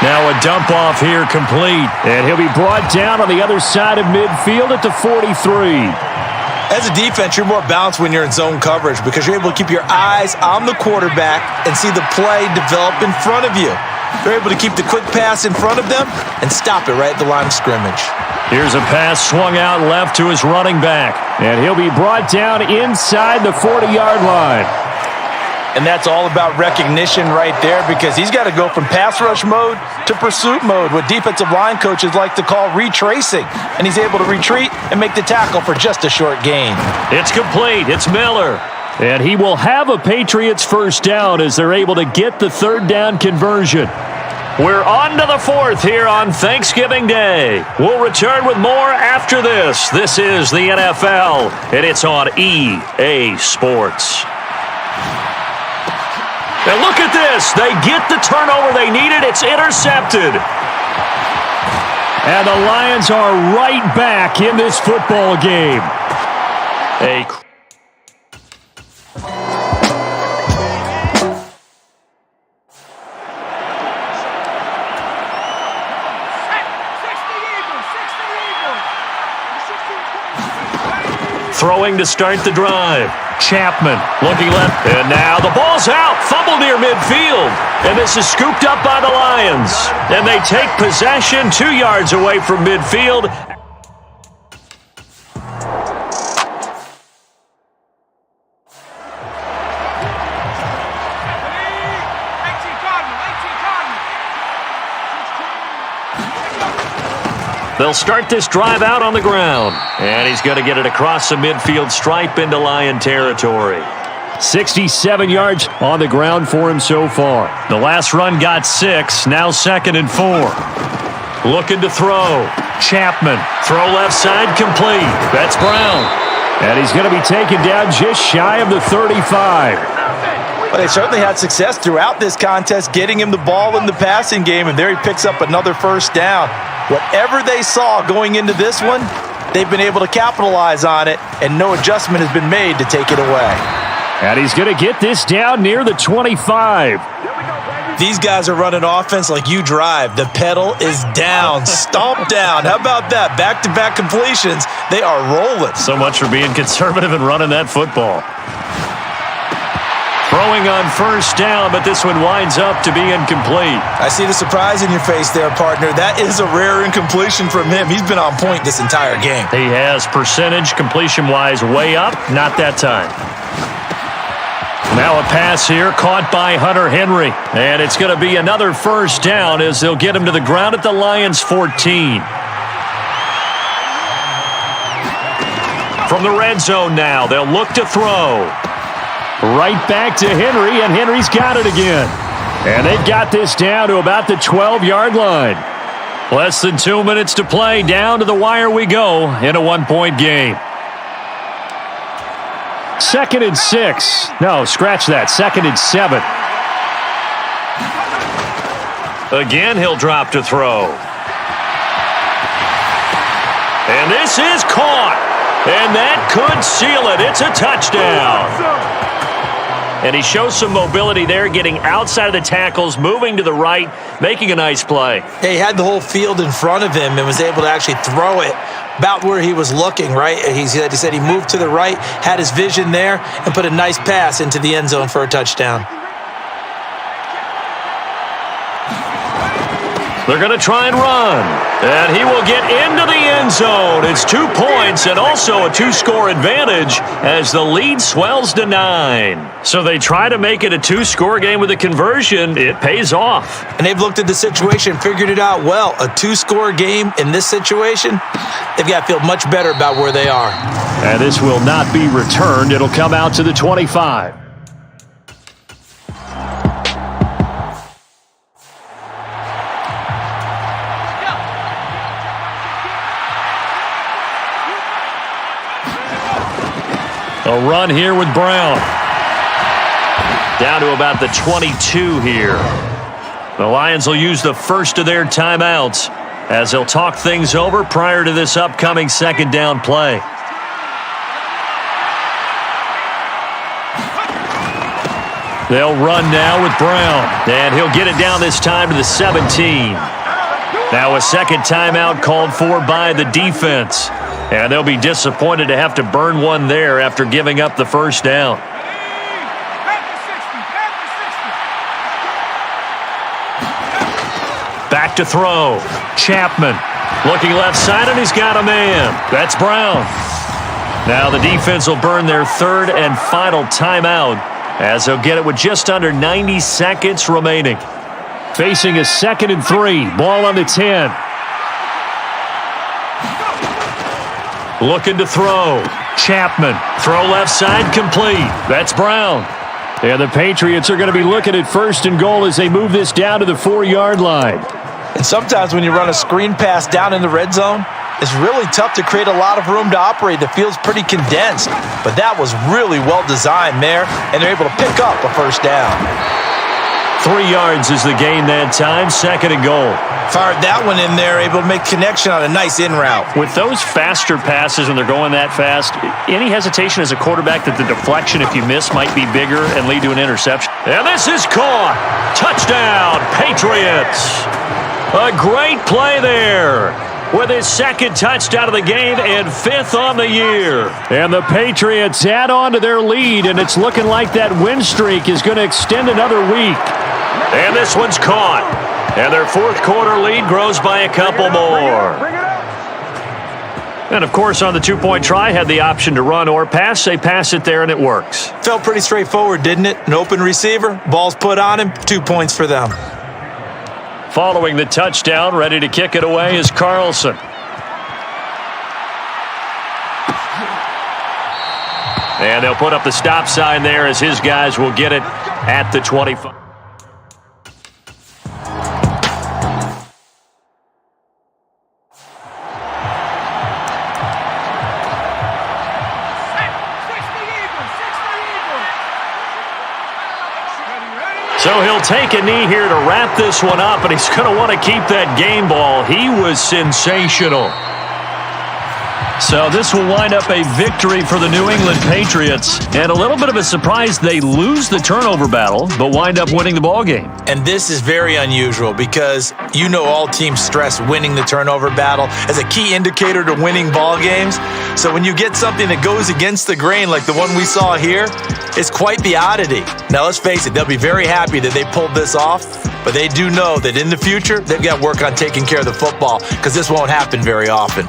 Now a dump off here complete. And he'll be brought down on the other side of midfield at the 43. As a defense, you're more balanced when you're in zone coverage because you're able to keep your eyes on the quarterback and see the play develop in front of you. They're able to keep the quick pass in front of them and stop it right at the line of scrimmage. Here's a pass swung out left to his running back. And he'll be brought down inside the 40-yard line. And that's all about recognition right there because he's got to go from pass rush mode to pursuit mode, what defensive line coaches like to call retracing. And he's able to retreat and make the tackle for just a short gain. It's complete. It's Miller. And he will have a Patriots first down as they're able to get the 3rd down conversion. We're on to the 4th here on Thanksgiving Day. We'll return with more after this. This is the NFL, and it's on EA Sports. Now look at this. They get the turnover they needed. It's intercepted. And the Lions are right back in this football game. Throwing to start the drive. Chapman looking left. And now the ball's out. Fumble near midfield. And this is scooped up by the Lions. And they take possession 2 yards away from midfield. They'll start this drive out on the ground. And he's going to get it across the midfield stripe into Lion territory. 67 yards on the ground for him so far. The last run got 6. Now 2nd and 4. Looking to throw. Chapman. Throw left side complete. That's Brown. And he's going to be taken down just shy of the 35. Well, they certainly had success throughout this contest, getting him the ball in the passing game, and there he picks up another first down. Whatever they saw going into this one, they've been able to capitalize on it, and no adjustment has been made to take it away. And he's going to get this down near the 25. These guys are running offense like you drive. The pedal is down, stomp down. How about that? Back-to-back completions. They are rolling. So much for being conservative and running that football. Throwing on first down, but this one winds up to be incomplete. I see the surprise in your face there, partner. That is a rare incompletion from him. He's been on point this entire game. He has percentage completion-wise way up. Not that time. Now a pass here caught by Hunter Henry. And it's going to be another first down as they'll get him to the ground at the Lions' 14. From the red zone now, they'll look to throw. Right back to Henry, and Henry's got it again. And they've got this down to about the 12-yard line. Less than 2 minutes to play. Down to the wire we go in a one-point game. 2nd and 6. No, scratch that. 2nd and 7. Again, he'll drop to throw. And this is caught. And that could seal it. It's a touchdown. And he shows some mobility there, getting outside of the tackles, moving to the right, making a nice play. He had the whole field in front of him and was able to actually throw it about where he was looking, right? He said he moved to the right, had his vision there, and put a nice pass into the end zone for a touchdown. They're going to try and run. And he will get into the end zone. It's 2 points and also a 2-score advantage as the lead swells to 9. So they try to make it a 2-score game with a conversion. It pays off. And they've looked at the situation, figured it out well. A 2-score game in this situation, they've got to feel much better about where they are. And this will not be returned. It'll come out to the 25. A run here with Brown. Down to about the 22 here. The Lions will use the first of their timeouts as they'll talk things over prior to this upcoming second down play. They'll run now with Brown, and he'll get it down this time to the 17. Now a second timeout called for by the defense. And they'll be disappointed to have to burn one there after giving up the first down. Back to throw. Chapman looking left side, and he's got a man. That's Brown. Now the defense will burn their third and final timeout as they'll get it with just under 90 seconds remaining. Facing a 2nd and 3. Ball on the 10. Looking to throw. Chapman. Throw left side complete. That's Brown. And the Patriots are going to be looking at 1st and goal as they move this down to the 4-yard line. And sometimes when you run a screen pass down in the red zone, it's really tough to create a lot of room to operate. The field's pretty condensed. But that was really well designed there, and they're able to pick up a first down. 3 yards is the gain that time. 2nd and goal. Fired that one in there, able to make connection on a nice in route. With those faster passes when they're going that fast, any hesitation as a quarterback that the deflection, if you miss, might be bigger and lead to an interception. And this is caught. Touchdown, Patriots. A great play there with his 2nd touchdown of the game and 5th on the year. And the Patriots add on to their lead, and it's looking like that win streak is going to extend another week. And this one's caught. And their 4th quarter lead grows by a couple more. And, of course, on the 2-point try, had the option to run or pass. They pass it there, and it works. Felt pretty straightforward, didn't it? An open receiver, ball's put on him, 2 points for them. Following the touchdown, ready to kick it away is Carlson. And they'll put up the stop sign there as his guys will get it at the 25. So he'll take a knee here to wrap this one up, and he's going to want to keep that game ball. He was sensational. So this will wind up a victory for the New England Patriots. And a little bit of a surprise, they lose the turnover battle, but wind up winning the ballgame. And this is very unusual because you know all teams stress winning the turnover battle as a key indicator to winning ball games. So when you get something that goes against the grain like the one we saw here, it's quite the oddity. Now let's face it, they'll be very happy that they pulled this off, but they do know that in the future, they've got to work on taking care of the football because this won't happen very often.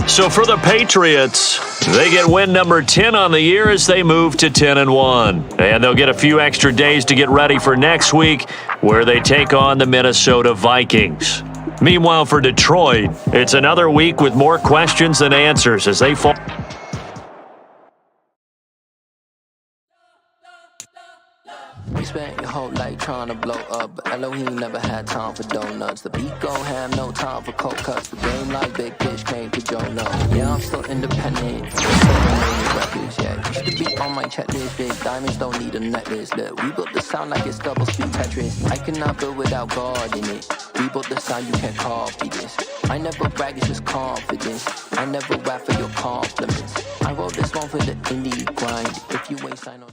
So for the Patriots, they get win number 10 on the year as they move to 10-1. And they'll get a few extra days to get ready for next week where they take on the Minnesota Vikings. Meanwhile, for Detroit, it's another week with more questions than answers as they fall. You spent your whole life trying to blow up, but Elohim never had time for donuts. The beat go ham, no time for cold cuts. The game like Big Fish came to Jonah. Yeah, I'm still independent. Records, yeah. Used to be on my checklist. Big diamonds don't need a necklace. Look, we built the sound like it's double speed Tetris. I cannot build without God in it. We built the sound, you can't copy this. I never brag, it's just confidence. I never rap for your compliments. I wrote this one for the indie grind. If you ain't signed on.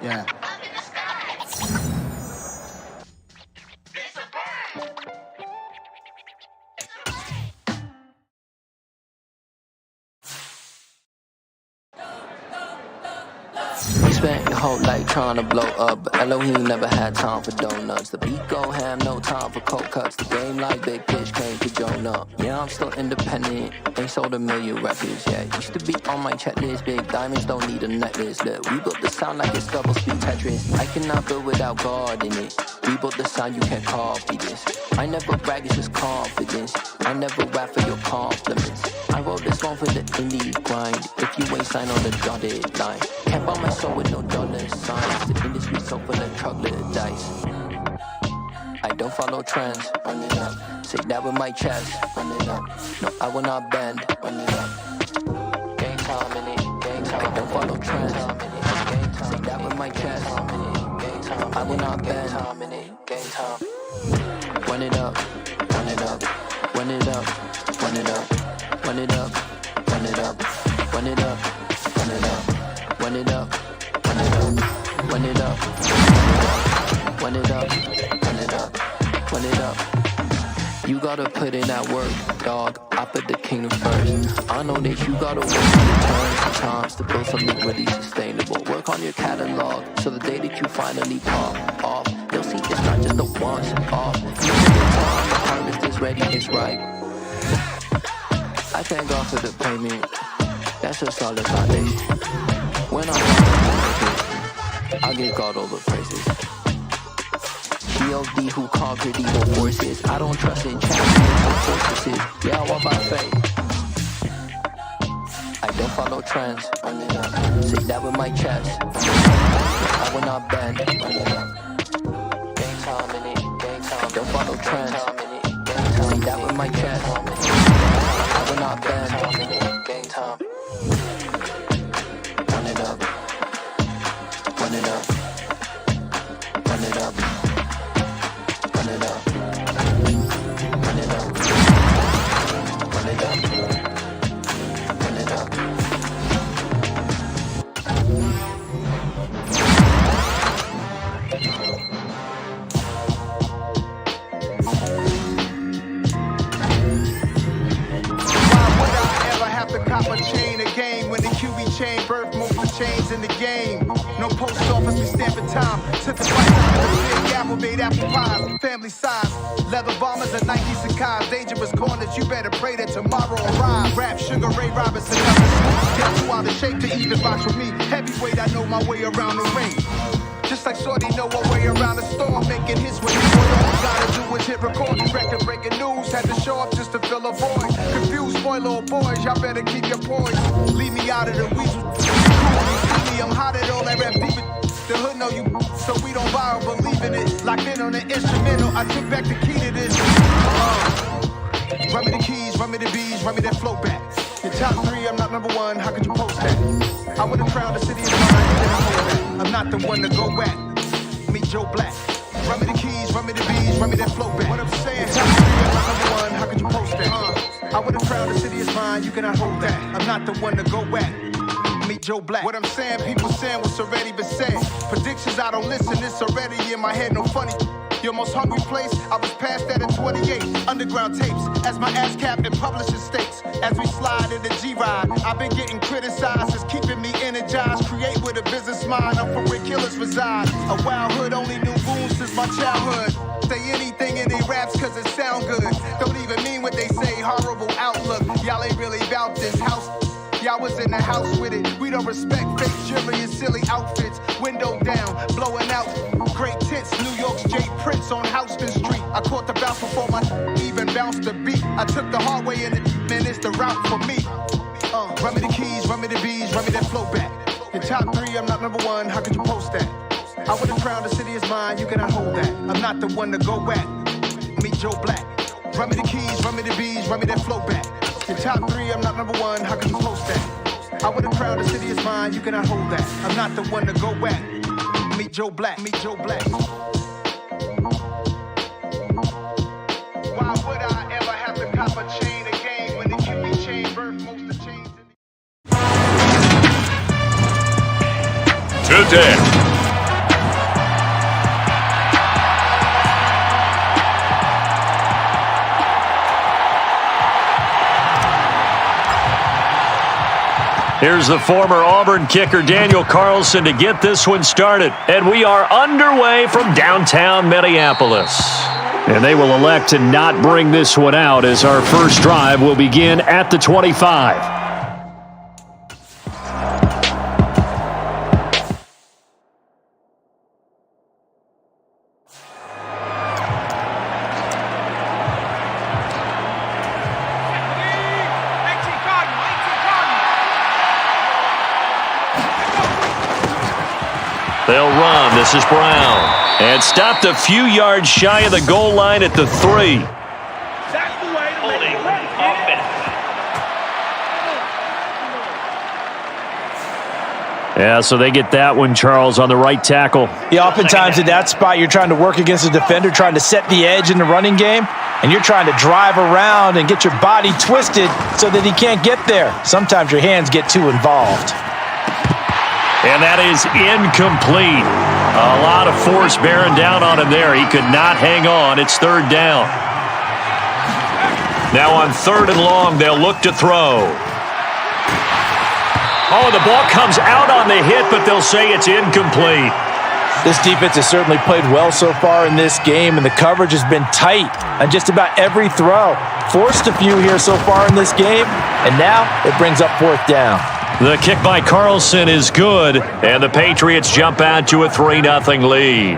Yeah. You spent your whole life trying to blow up, but Elohim never had time for donuts. The beat go ham, no time for cold cuts. The game like Big Fish came to Jonah. Yeah, I'm still independent. Ain't sold a million records, yeah. Used to be on my checklist. Big diamonds don't need a necklace. Look, we built the sound like it's double speed Tetris. I cannot build without God in it. We built the sound, you can't copy this. I never brag, it's just confidence. I never rap for your compliments. I wrote this one for the indie grind. If you ain't signed on the dotted line, can't buy my soul with no dollar signs. The industry so full of troglodytes. I don't follow trends. Run it up. Say that with my chest. Run it up. No, I will not bend. Run it up. Game time in it. Game time. I don't follow trends. Say that with my chest. I will not bend. Game time. Run it up. Run it up. Run it up. Run it up. Run it up. Run it up. Run it up. Run it up. Run it up. Run it up. Run it up. Run it up. Run it up. Run it up. You gotta put in that work, dog. I put the kingdom first. I know that you gotta work your turn sometimes to build something really sustainable. Work on your catalog so the day that you finally pop off, you'll see it's not just a once off. You take your time, the harvest is ready, it's ripe. I thank God for the payment. That's a solid foundation. When I'm I give God all the praises. G.O.D. who conquered evil forces. I don't trust in champions or fortresses. Yeah, I walk by faith. I don't follow trends. Say that with my chest. I will not bend. Game time in it. Game time. I don't follow trends. Say that with my chest. I will not bend. Game time. Run it up. Run it up. Run it up. Run it up. Run it up. Run it up. Run it up. Cop a chain a game when the QB chain birth most of the chains in the game. No post office, we stamping time. Took the fight out of the big apple, made apple pies. Family size, leather bombers and Nike Sacai's. Dangerous corners, you better pray that tomorrow arrive. Rap, Sugar Ray Robinson, got too out of shape to even box with me. Heavyweight, I know my way around the ring. Just like Shorty know a way around the storm, making hits when he's all you gotta do is hit record. Record breaking news, had to show up just to fill a void. Confused boy, little boys, y'all better keep your poise. Leave me out of the weasel. I'm hot at all that rap deep. The hood know you, so we don't borrow, believe in it. Locked in on the instrumental, I took back the key to this. Run me the keys, run me the bees, run me that flow back. Your top 3, I'm not number 1, how could you post that? I would've crowned the city is mine, I'm not the one to go back. Meet Joe Black. Run me the keys, run me the bees, run me that flow back. What I'm saying, number one, how could you post that? I would have crowned the city is mine, you cannot hold that. I'm not the one to go at. Meet Joe Black. What I'm saying, people saying what's already been said. Predictions, I don't listen, it's already in my head, no funny. Your most hungry place, I was past that at 28. Underground tapes, as my ass cap and publisher states. As we slide in the G-Ride, I've been getting criticized, it's keeping me energized. Create with a business mind, I'm from where killers reside. A wild hood, only knew wounds since my childhood. Say anything in they raps cause it sound good. Don't even mean what they say, horrible outlook. Y'all ain't really about this house. Y'all was in the house with it. We don't respect fake jewelry and silly outfits. Window down, blowing out. Great tits, New York's J. Prince on Houston Street. I caught the bounce before my even bounced the beat. I took the hard way in it, man, it's the route for me. Run me the keys, run me the bees, run me that flow back. In top 3, I'm not number 1, how could you post that? I would have crowned the city is mine, you cannot hold that. I'm not the one to go at. Meet Joe Black. Run me the keys, run me the bees, run me that flow back. In top 3, I'm not number 1, how could you post that? I would have crowned the city is mine, you cannot hold that. I'm not the one to go at. Meet Joe Black, meet Joe Black. Why would I ever have to cop a chain again when the QB chain birthed most of chains? Today. Here's the former Auburn kicker Daniel Carlson to get this one started. And we are underway from downtown Minneapolis. And they will elect to not bring this one out as our first drive will begin at the 25. They'll run. This is Brown. And stopped a few yards shy of the goal line at the 3. Holding offense. Yeah, so they get that one, Charles, on the right tackle. Yeah, oftentimes in that spot, you're trying to work against a defender, trying to set the edge in the running game, and you're trying to drive around and get your body twisted so that he can't get there. Sometimes your hands get too involved. And that is incomplete. A lot of force bearing down on him there. He could not hang on. It's 3rd down. Now on 3rd and long, they'll look to throw. Oh, the ball comes out on the hit, but they'll say it's incomplete. This defense has certainly played well so far in this game, and the coverage has been tight on just about every throw. Forced a few here so far in this game, and now it brings up 4th down. The kick by Carlson is good, and the Patriots jump out to a 3-0 lead.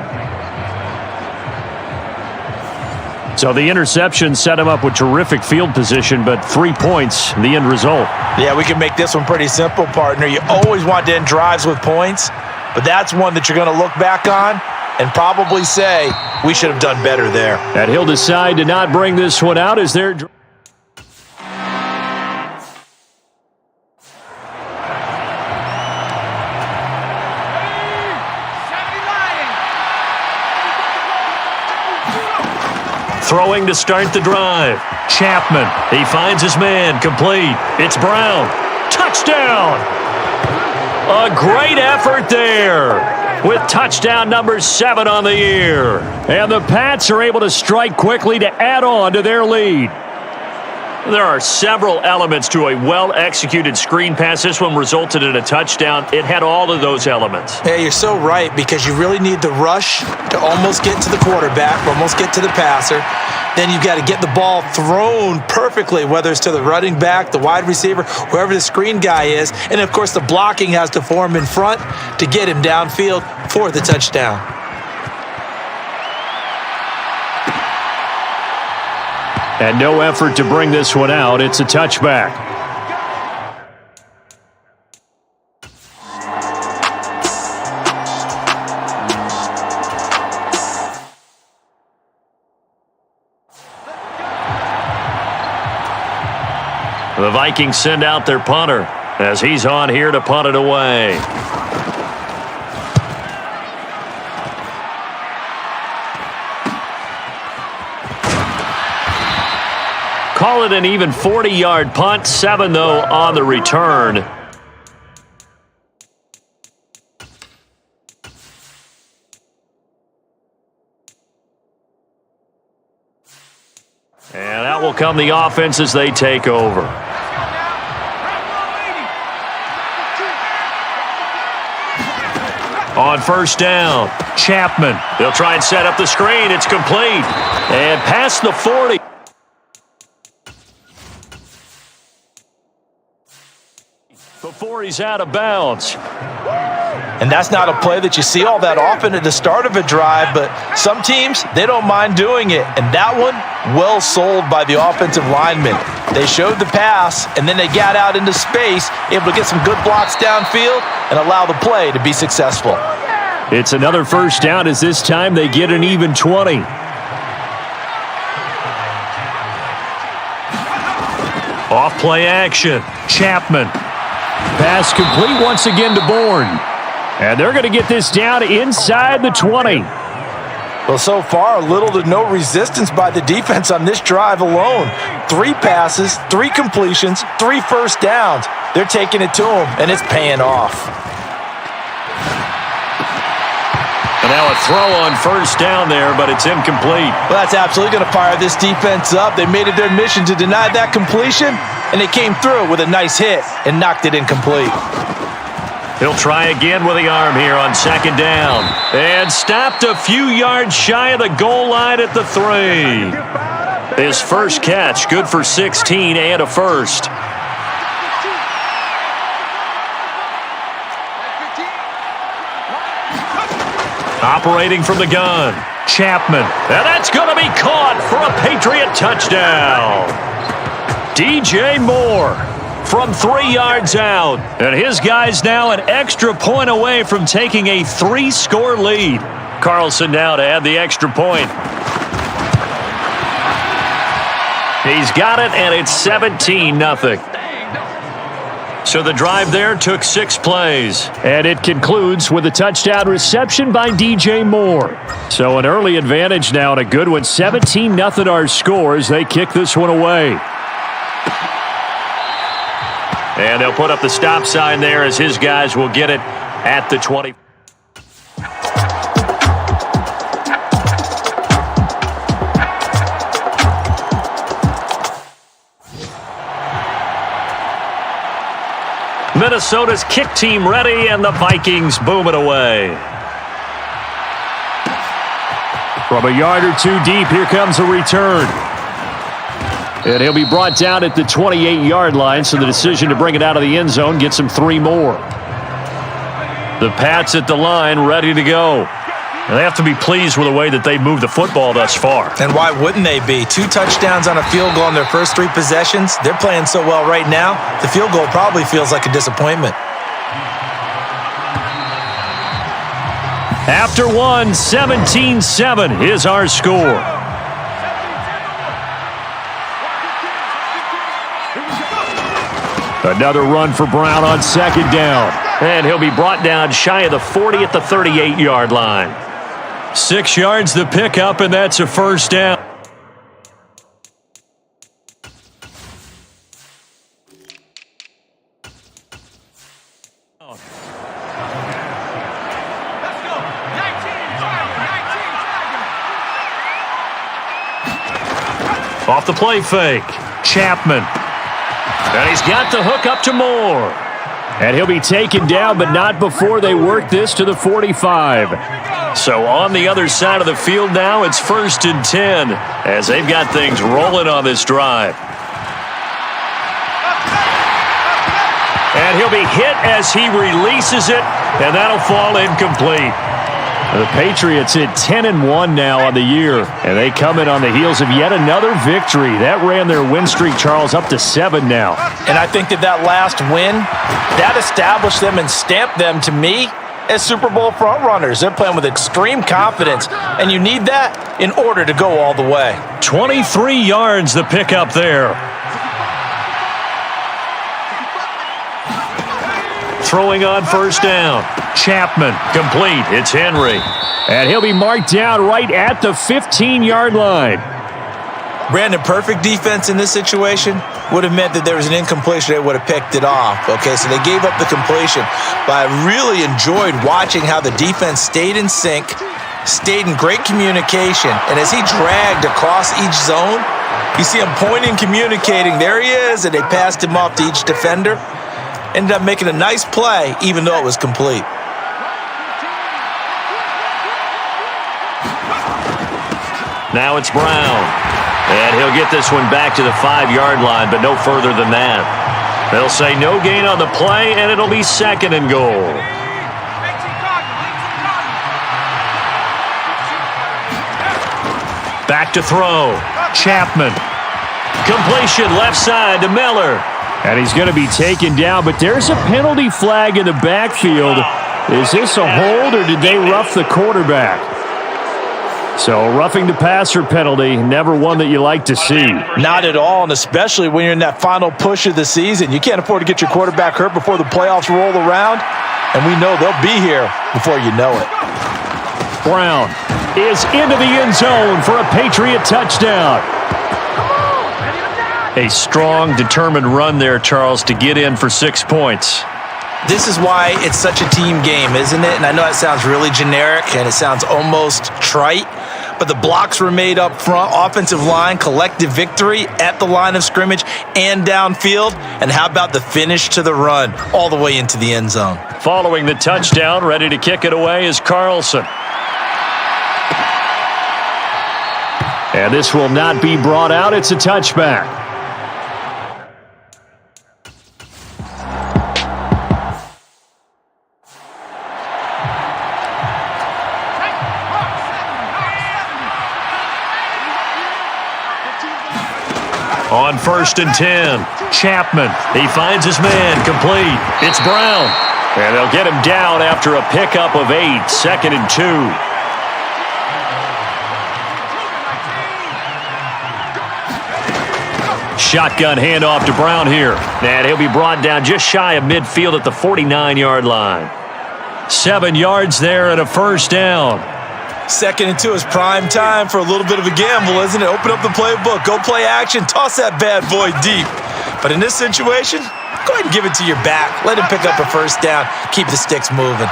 So the interception set him up with terrific field position, but 3 points, the end result. Yeah, we can make this one pretty simple, partner. You always want to end drives with points, but that's one that you're going to look back on and probably say, we should have done better there. And he'll decide to not bring this one out as they're... Throwing to start the drive. Chapman. He finds his man. Complete. It's Brown. Touchdown. A great effort there with touchdown number 7 on the year. And the Pats are able to strike quickly to add on to their lead. There are several elements to a well-executed screen pass. This one resulted in a touchdown. It had all of those elements. Yeah, you're so right, because you really need the rush to almost get to the quarterback, almost get to the passer. Then you've got to get the ball thrown perfectly, whether it's to the running back, the wide receiver, whoever the screen guy is. And, of course, the blocking has to form in front to get him downfield for the touchdown. And no effort to bring this one out. It's a touchback. The Vikings send out their punter as he's on here to punt it away. Call it an even 40-yard punt. 7, though, on the return. And that will come the offense as they take over. On first down, Chapman. They'll try and set up the screen. It's complete. And past the 40. Before he's out of bounds. And that's not a play that you see all that often at the start of a drive, but some teams, they don't mind doing it. And that one, well sold by the offensive lineman. They showed the pass, and then they got out into space, able to get some good blocks downfield and allow the play to be successful. It's another first down as this time they get an even 20. Off play action, Chapman. Pass complete once again to Bourne. And they're going to get this down inside the 20. Well, so far, little to no resistance by the defense on this drive alone. 3 passes, 3 completions, 3 first downs. They're taking it to them, and it's paying off. And now a throw on first down there, but it's incomplete. Well, that's absolutely going to fire this defense up. They made it their mission to deny that completion, and they came through with a nice hit and knocked it incomplete. He'll try again with the arm here on second down. And stopped a few yards shy of the goal line at the 3. His first catch, good for 16 and a first. Operating from the gun, Chapman. And that's going to be caught for a Patriot touchdown. DJ Moore from 3 yards out. And his guy's now an extra point away from taking a 3-score lead. Carlson now to add the extra point. He's got it, and it's 17-0. So the drive there took 6 plays. And it concludes with a touchdown reception by DJ Moore. So an early advantage now and a good one. 17-0 our score as they kick this one away. And they'll put up the stop sign there as his guys will get it at the 20. Minnesota's kick team ready, and the Vikings boom it away. From a yard or 2 deep, here comes a return. And he'll be brought down at the 28-yard line, so the decision to bring it out of the end zone gets him 3 more. The Pats at the line, ready to go. And they have to be pleased with the way that they moved the football thus far. And why wouldn't they be? 2 touchdowns on a field goal in their first 3 possessions. They're playing so well right now, the field goal probably feels like a disappointment. After 1, 17-7 is our score. Another run for Brown on second down. And he'll be brought down shy of the 40 at the 38-yard line. 6 yards the pickup, and that's a first down. Off the play fake, Chapman. And he's got the hook up to Moore. And he'll be taken down, but not before they work this to the 45. So on the other side of the field now, it's 1st and 10 as they've got things rolling on this drive. And he'll be hit as he releases it, and that'll fall incomplete. The Patriots hit 10-1 now on the year, and they come in on the heels of yet another victory. That ran their win streak, Charles, up to 7 now. And I think that last win, that established them and stamped them, to me, as Super Bowl frontrunners. They're playing with extreme confidence, and you need that in order to go all the way. 23 yards the pickup there. Throwing on first down. Chapman, complete. It's Henry. And he'll be marked down right at the 15-yard line. Brandon, perfect defense in this situation would have meant that there was an incompletion. They would have picked it off. Okay, so they gave up the completion. But I really enjoyed watching how the defense stayed in sync, stayed in great communication. And as he dragged across each zone, you see him pointing, communicating. There he is, and they passed him off to each defender. Ended up making a nice play, even though it was complete. Now it's Brown. And he'll get this one back to the 5-yard line, but no further than that. They'll say no gain on the play, and it'll be 2nd and goal. Back to throw. Chapman. Completion left side to Miller. And he's going to be taken down, but there's a penalty flag in the backfield. Is this a hold, or did they rough the quarterback? So a roughing the passer penalty, never one that you like to see. Not at all, and especially when you're in that final push of the season. You can't afford to get your quarterback hurt before the playoffs roll around, and we know they'll be here before you know it. Brown is into the end zone for a Patriot touchdown. A strong, determined run there, Charles, to get in for 6 points. This is why it's such a team game, isn't it? And I know it sounds really generic and it sounds almost trite, but the blocks were made up front, offensive line, collective victory at the line of scrimmage and downfield. And how about the finish to the run all the way into the end zone? Following the touchdown, ready to kick it away is Carlson. And this will not be brought out. It's a touchback. On 1st and 10, Chapman. He finds his man, complete. It's Brown. And they'll get him down after a pickup of 8, 2nd and 2. Shotgun handoff to Brown here. And he'll be brought down just shy of midfield at the 49-yard line. 7 yards there and a 1st down. 2nd and 2 is prime time for a little bit of a gamble, isn't it? Open up the playbook, go play action, toss that bad boy deep. But in this situation, go ahead and give it to your back. Let him pick up a 1st down. Keep the sticks moving.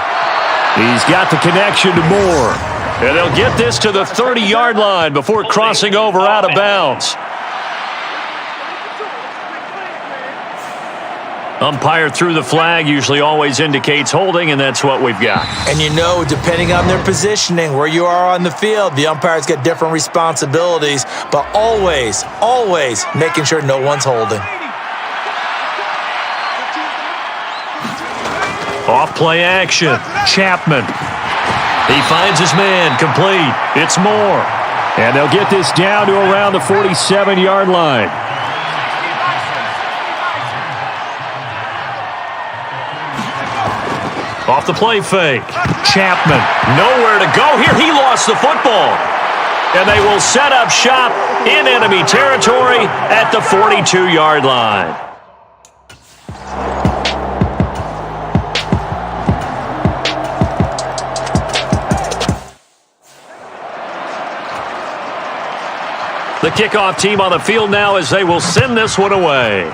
He's got the connection to Moore. And they'll get this to the 30-yard line before crossing over out of bounds. Umpire threw the flag, usually always indicates holding, and that's what we've got. And you know, depending on their positioning, where you are on the field, the umpire's got different responsibilities, but always, always making sure no one's holding. Off play action, Chapman. He finds his man, complete. It's Moore. And they'll get this down to around the 47-yard line. Off the play fake. Chapman, nowhere to go here. He lost the football. And they will set up shop in enemy territory at the 42-yard line. The kickoff team on the field now as they will send this one away.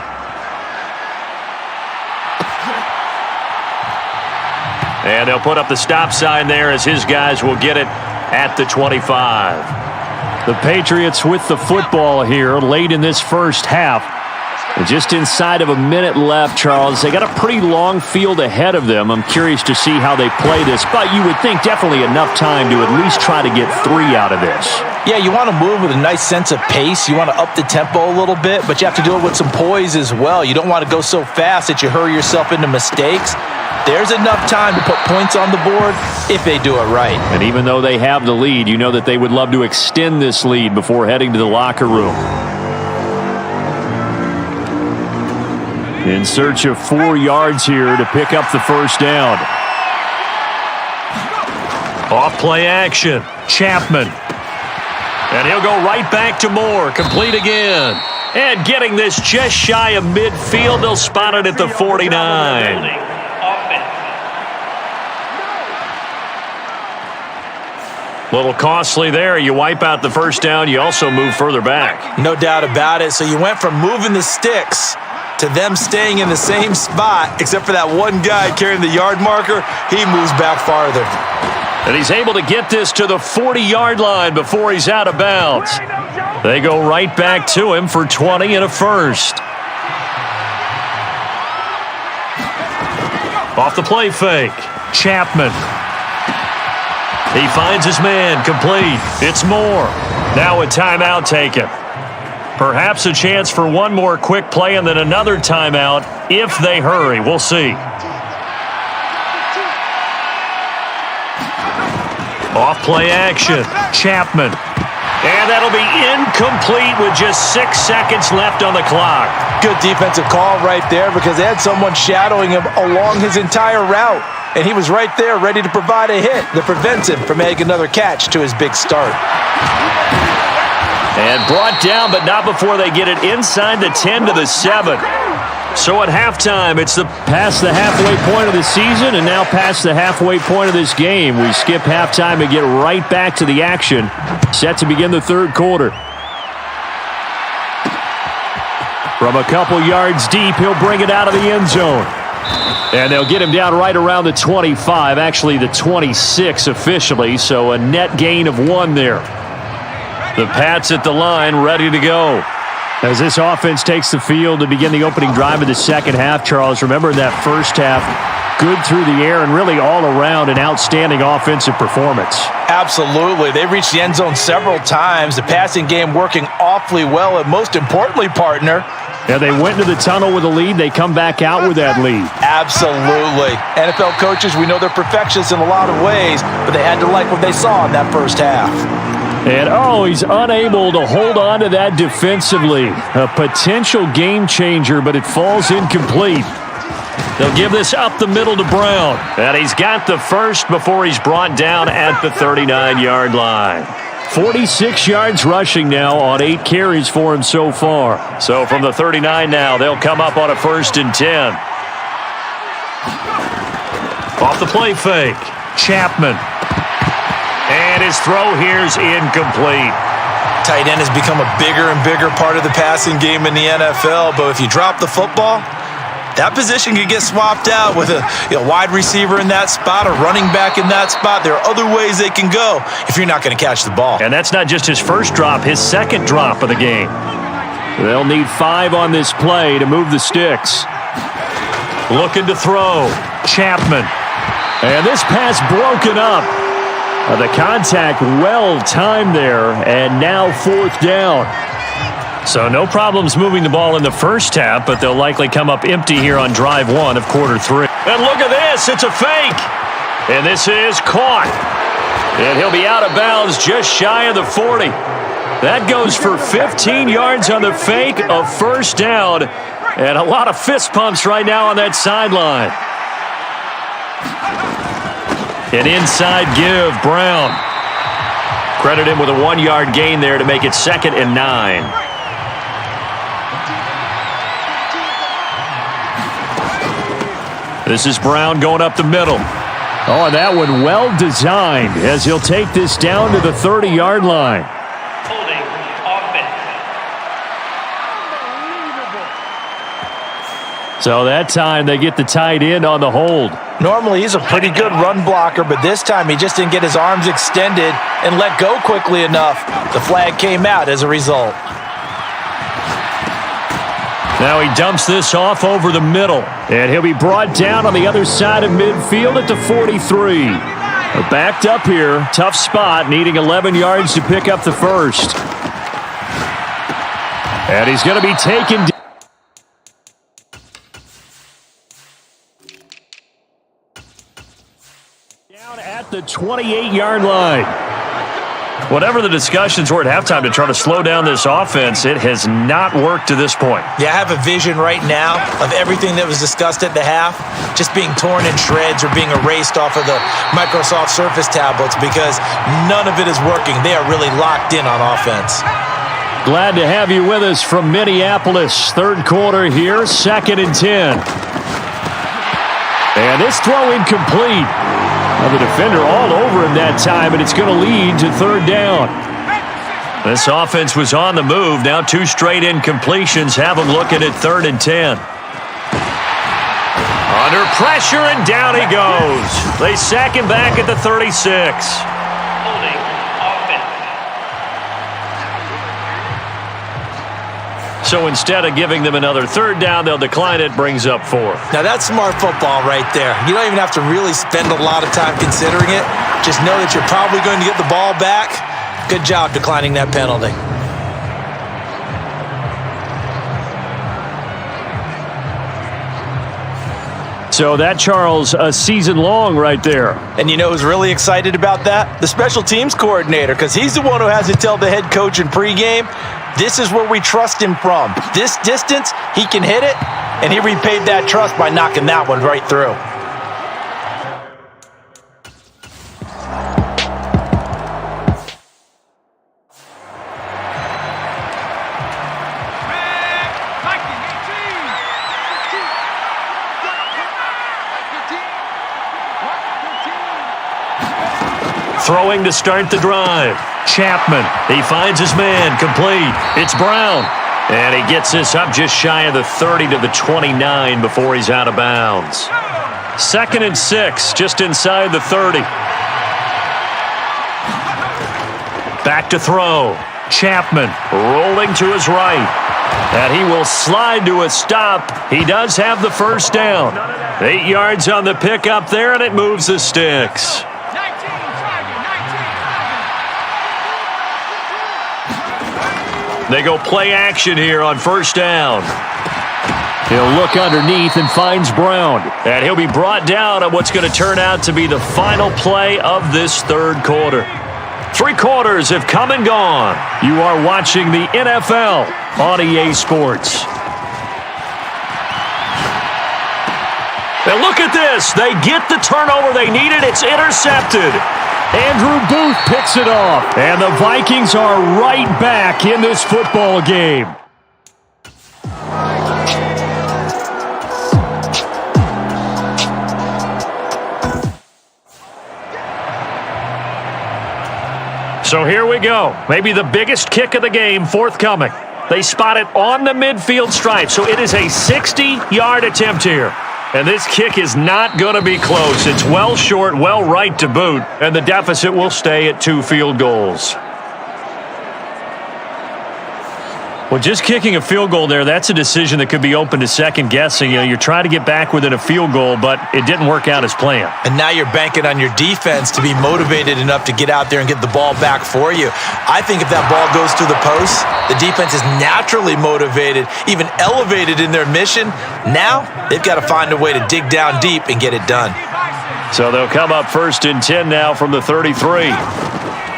And they'll put up the stop sign there as his guys will get it at the 25. The Patriots with the football here late in this first half. And just inside of a minute left, Charles. They got a pretty long field ahead of them. I'm curious to see how they play this, but you would think definitely enough time to at least try to get 3 out of this. Yeah, you want to move with a nice sense of pace. You want to up the tempo a little bit, but you have to do it with some poise as well. You don't want to go so fast that you hurry yourself into mistakes. There's enough time to put points on the board if they do it right. And even though they have the lead, you know that they would love to extend this lead before heading to the locker room. In search of 4 yards here to pick up the 1st down. Off play action, Chapman. And he'll go right back to Moore, complete again. And getting this just shy of midfield, they'll spot it at the 49. Little costly there. You wipe out the first down. You also move further back. No doubt about it. So you went from moving the sticks to them staying in the same spot, except for that one guy carrying the yard marker. He moves back farther. And he's able to get this to the 40-yard line before he's out of bounds. They go right back to him for 20 and a first. Off the play fake, Chapman. He finds his man, complete. It's Moore. Now a timeout taken. Perhaps a chance for one more quick play and then another timeout if they hurry. We'll see. Off play action, Chapman. And that'll be incomplete with just 6 seconds left on the clock. Good defensive call right there because they had someone shadowing him along his entire route. And he was right there ready to provide a hit that prevents him from making another catch to his big start. And brought down, but not before they get it inside the 10 to the 7. So at halftime, it's past the halfway point of the season and now past the halfway point of this game. We skip halftime and get right back to the action. Set to begin the third quarter. From a couple yards deep, he'll bring it out of the end zone. And they'll get him down right around the 25, actually the 26 officially, so a net gain of 1 there. The Pats at the line, ready to go. As this offense takes the field to begin the opening drive of the second half, Charles, remember that first half, good through the air and really all around an outstanding offensive performance. Absolutely. They reached the end zone several times. The passing game working awfully well, and most importantly, partner, yeah, they went into the tunnel with a lead. They come back out with that lead. Absolutely. NFL coaches, we know they're perfectionists in a lot of ways, but they had to like what they saw in that first half. And, he's unable to hold on to that defensively. A potential game changer, but it falls incomplete. They'll give this up the middle to Brown. And he's got the first before he's brought down at the 39-yard line. 46 yards rushing now on 8 carries for him so far. So from the 39 now, they'll come up on a 1st and 10. Off the play fake, Chapman. And his throw here's incomplete. Tight end has become a bigger and bigger part of the passing game in the NFL, but if you drop the football, that position could get swapped out with a wide receiver in that spot, a running back in that spot. There are other ways they can go if you're not going to catch the ball. And that's not just his first drop, his second drop of the game. They'll need 5 on this play to move the sticks. Looking to throw, Chapman. And this pass broken up. The contact well timed there, and now 4th down. So no problems moving the ball in the first half, but they'll likely come up empty here on drive 1 of quarter 3. And look at this, it's a fake. And this is caught. And he'll be out of bounds just shy of the 40. That goes for 15 yards on the fake, a 1st down, and a lot of fist pumps right now on that sideline. An inside give, Brown. Credit him with a 1-yard gain there to make it 2nd and 9. This is Brown going up the middle. Oh, and that one well designed as he'll take this down to the 30-yard line. Holding offense. So that time they get the tight end on the hold. Normally he's a pretty good run blocker, but this time he just didn't get his arms extended and let go quickly enough. The flag came out as a result. Now he dumps this off over the middle, and he'll be brought down on the other side of midfield at the 43. Backed up here, tough spot, needing 11 yards to pick up the first. And he's going to be taken down. At the 28-yard line. Whatever the discussions were at halftime to try to slow down this offense, it has not worked to this point. Yeah, I have a vision right now of everything that was discussed at the half just being torn in shreds or being erased off of the Microsoft Surface tablets because none of it is working. They are really locked in on offense. Glad to have you with us from Minneapolis. Third quarter here, 2nd and 10. And this throw incomplete. Well, the defender all over him that time, and it's going to lead to third down. This offense was on the move. Now 2 straight incompletions have them looking at 3rd and 10. Under pressure, and down he goes. They sack him back at the 36. Holding offense. So instead of giving them another 3rd down, they'll decline it, brings up 4. Now that's smart football right there. You don't even have to really spend a lot of time considering it. Just know that you're probably going to get the ball back. Good job declining that penalty. So that, Charles, a season long right there. And you know who's really excited about that? The special teams coordinator, because he's the one who has to tell the head coach in pregame, this is where we trust him from. This distance, he can hit it, and he repaid that trust by knocking that one right through. Throwing to start the drive. Chapman. He finds his man. Complete. It's Brown. And he gets this up just shy of the 30 to the 29 before he's out of bounds. 2nd and 6, just inside the 30. Back to throw. Chapman rolling to his right. And he will slide to a stop. He does have the first down. 8 yards on the pickup there, and it moves the sticks. They go play action here on 1st down. He'll look underneath and finds Brown. And he'll be brought down on what's going to turn out to be the final play of this 3rd quarter. 3 quarters have come and gone. You are watching the NFL on EA Sports. And look at this. They get the turnover they needed. It's intercepted. Andrew Booth picks it off. And the Vikings are right back in this football game. So here we go. Maybe the biggest kick of the game forthcoming. They spot it on the midfield stripe, so it is a 60-yard attempt here. And this kick is not going to be close. It's well short, well right to boot, and the deficit will stay at 2 field goals. Well, just kicking a field goal there, that's a decision that could be open to second guessing. You know, you're trying to get back within a field goal, but it didn't work out as planned. And now you're banking on your defense to be motivated enough to get out there and get the ball back for you. I think if that ball goes through the post, the defense is naturally motivated, even elevated in their mission. Now they've got to find a way to dig down deep and get it done. So they'll come up 1st and 10 now from the 33.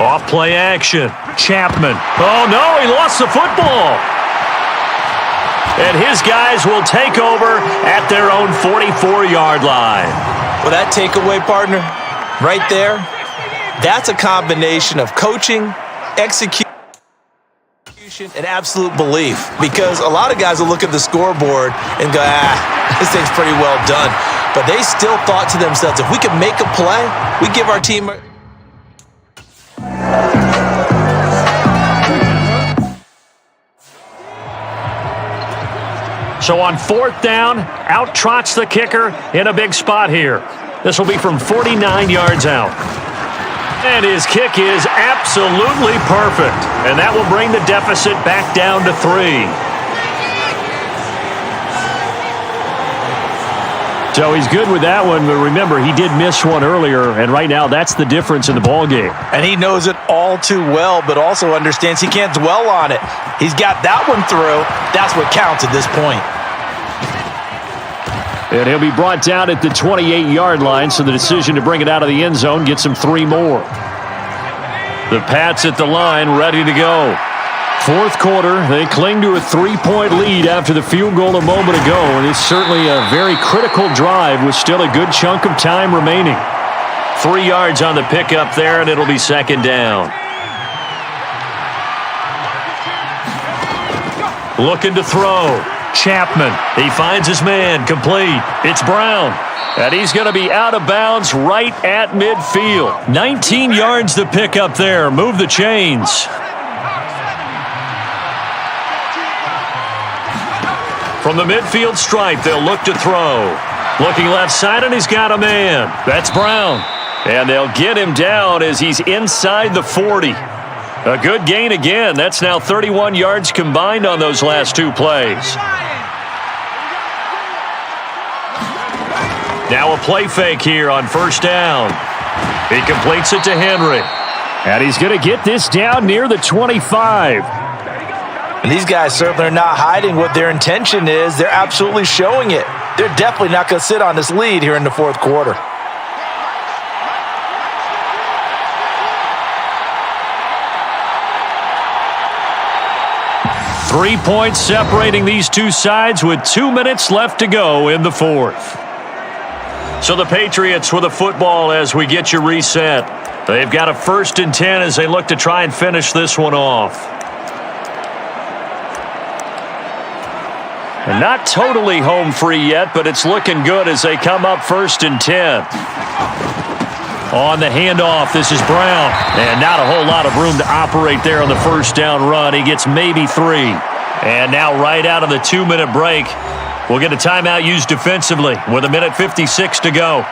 Off play action. Chapman. Oh, no, he lost the football. And his guys will take over at their own 44-yard line. Well, that takeaway, partner, right there, that's a combination of coaching, execution, and absolute belief. Because a lot of guys will look at the scoreboard and go, this thing's pretty well done. But they still thought to themselves, if we can make a play, we give our team a... So on 4th down, out trots the kicker in a big spot here. This will be from 49 yards out. And his kick is absolutely perfect. And that will bring the deficit back down to 3. So he's good with that one, but remember, he did miss one earlier, and right now that's the difference in the ball game. And he knows it all too well, but also understands he can't dwell on it. He's got that one through. That's what counts at this point. And he'll be brought down at the 28-yard line, so the decision to bring it out of the end zone gets him 3 more. The Pats at the line, ready to go. 4th quarter, they cling to a 3-point lead after the field goal a moment ago, and it's certainly a very critical drive with still a good chunk of time remaining. 3 yards on the pickup there, and it'll be 2nd down. Looking to throw. Chapman. He finds his man. Complete. It's Brown. And he's going to be out of bounds right at midfield. 19 yards to pick up there. Move the chains. From the midfield stripe, they'll look to throw. Looking left side, and he's got a man. That's Brown. And they'll get him down as he's inside the 40. A good gain again. That's now 31 yards combined on those last two plays. Now a play fake here on first down. He completes it to Henry. And he's going to get this down near the 25. And these guys certainly are not hiding what their intention is. They're absolutely showing it. They're definitely not going to sit on this lead here in the fourth quarter. Three points separating these two sides with 2 minutes left to go in the fourth. So the Patriots with the football as we get you reset. They've got a 1st and 10 as they look to try and finish this one off. And not totally home free yet, but it's looking good as they come up 1st and 10. On the handoff, this is Brown. And not a whole lot of room to operate there on the first down run. He gets maybe 3. And now right out of the 2-minute break, we'll get a timeout used defensively with 1:56 to go.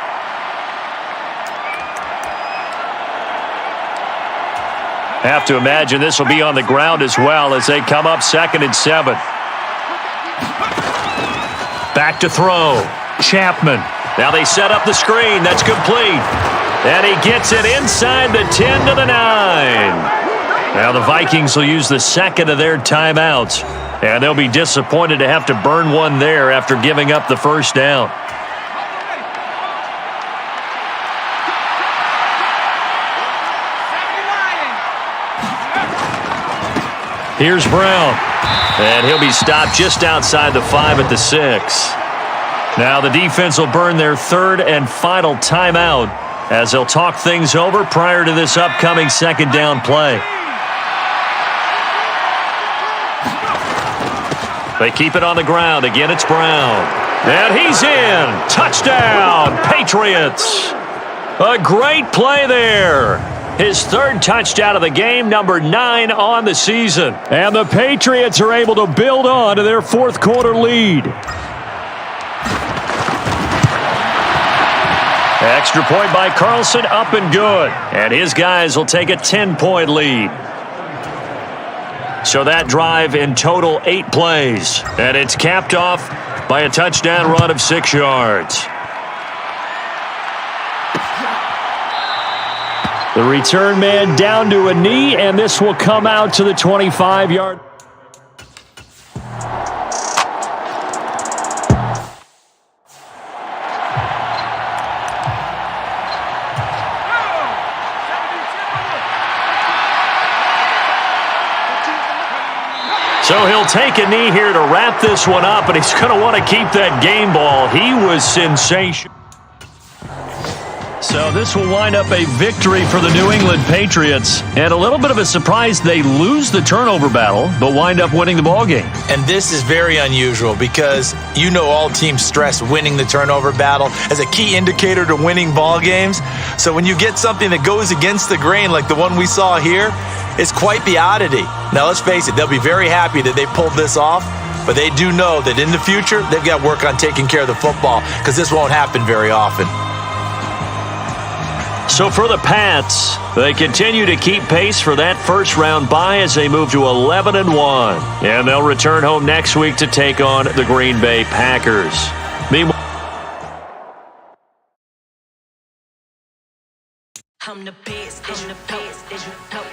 Have to imagine this will be on the ground as well as they come up 2nd and 7. Back to throw. Chapman. Now they set up the screen. That's complete. And he gets it inside the 10 to the 9. Now the Vikings will use the 2nd of their timeouts. And they'll be disappointed to have to burn one there after giving up the first down. Here's Brown. And he'll be stopped just outside the 5 at the 6. Now the defense will burn their 3rd and final timeout as they'll talk things over prior to this upcoming 2nd down play. They keep it on the ground. Again, it's Brown. And he's in. Touchdown, Patriots. A great play there. His 3rd touchdown of the game, number 9 on the season. And the Patriots are able to build on to their 4th quarter lead. Extra point by Carlson, up and good. And his guys will take a 10-point lead. So that drive in total 8 plays. And it's capped off by a touchdown run of 6 yards. The return man down to a knee, and this will come out to the 25-yard. So he'll take a knee here to wrap this one up, and he's going to want to keep that game ball. He was sensational. So this will wind up a victory for the New England Patriots. And a little bit of a surprise, they lose the turnover battle, but wind up winning the ballgame. And this is very unusual because you know all teams stress winning the turnover battle as a key indicator to winning ball games. So when you get something that goes against the grain like the one we saw here, it's quite the oddity. Now let's face it, they'll be very happy that they pulled this off, but they do know that in the future, they've got to work on taking care of the football because this won't happen very often. So for the Pats, they continue to keep pace for that first-round bye as they move to 11-1. And they'll return home next week to take on the Green Bay Packers. Meanwhile, I'm the best, I'm the best, as you know.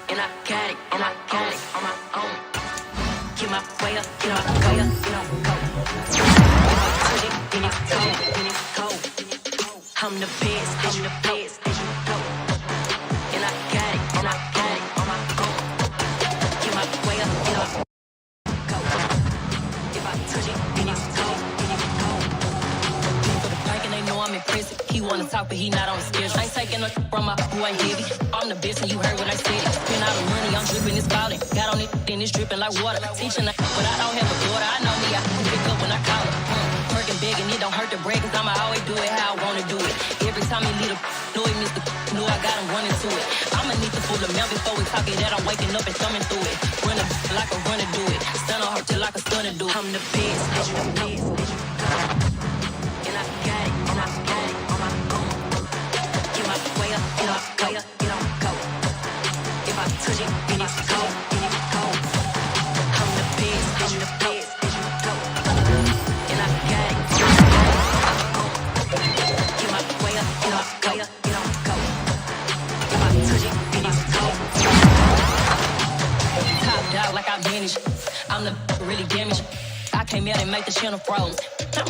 And I got it, and I got it on my own. Get my way up, get my way up, get my go. Push it, then it's go, then it's go. I'm the best, as you know. And I got it, and I got it on my own. Get my way up, get my go. If I touch it, then it's go, then it's go. For the park and they know I'm impressive. He wanna talk, but he not on the schedule. I ain't taking no from my boy heavy. I'm the best, and you heard what I said. Spend all the money, I'm dripping, it's falling. Got on it, then it's dripping like water. Teaching, but I don't have a daughter. I know copy that, I'm waking up and thumbing through it. Run a like a runner do it. Stun on her till like a stunner do. I'm the best, bitch, you the best, bitch, you know. And I got it, and I got it on my own. Get my way up, get on way up, get on go. If I touch it, then it's cold, then it's cold. I'm the best, bitch, you the best, bitch, you know. And I got it, and I got it on my own. Get my way up, get on way up, get on go. If I touch it, then it's cold. Top dog like I vanished. I'm the really damaged. I came out and make the channel froze. I'm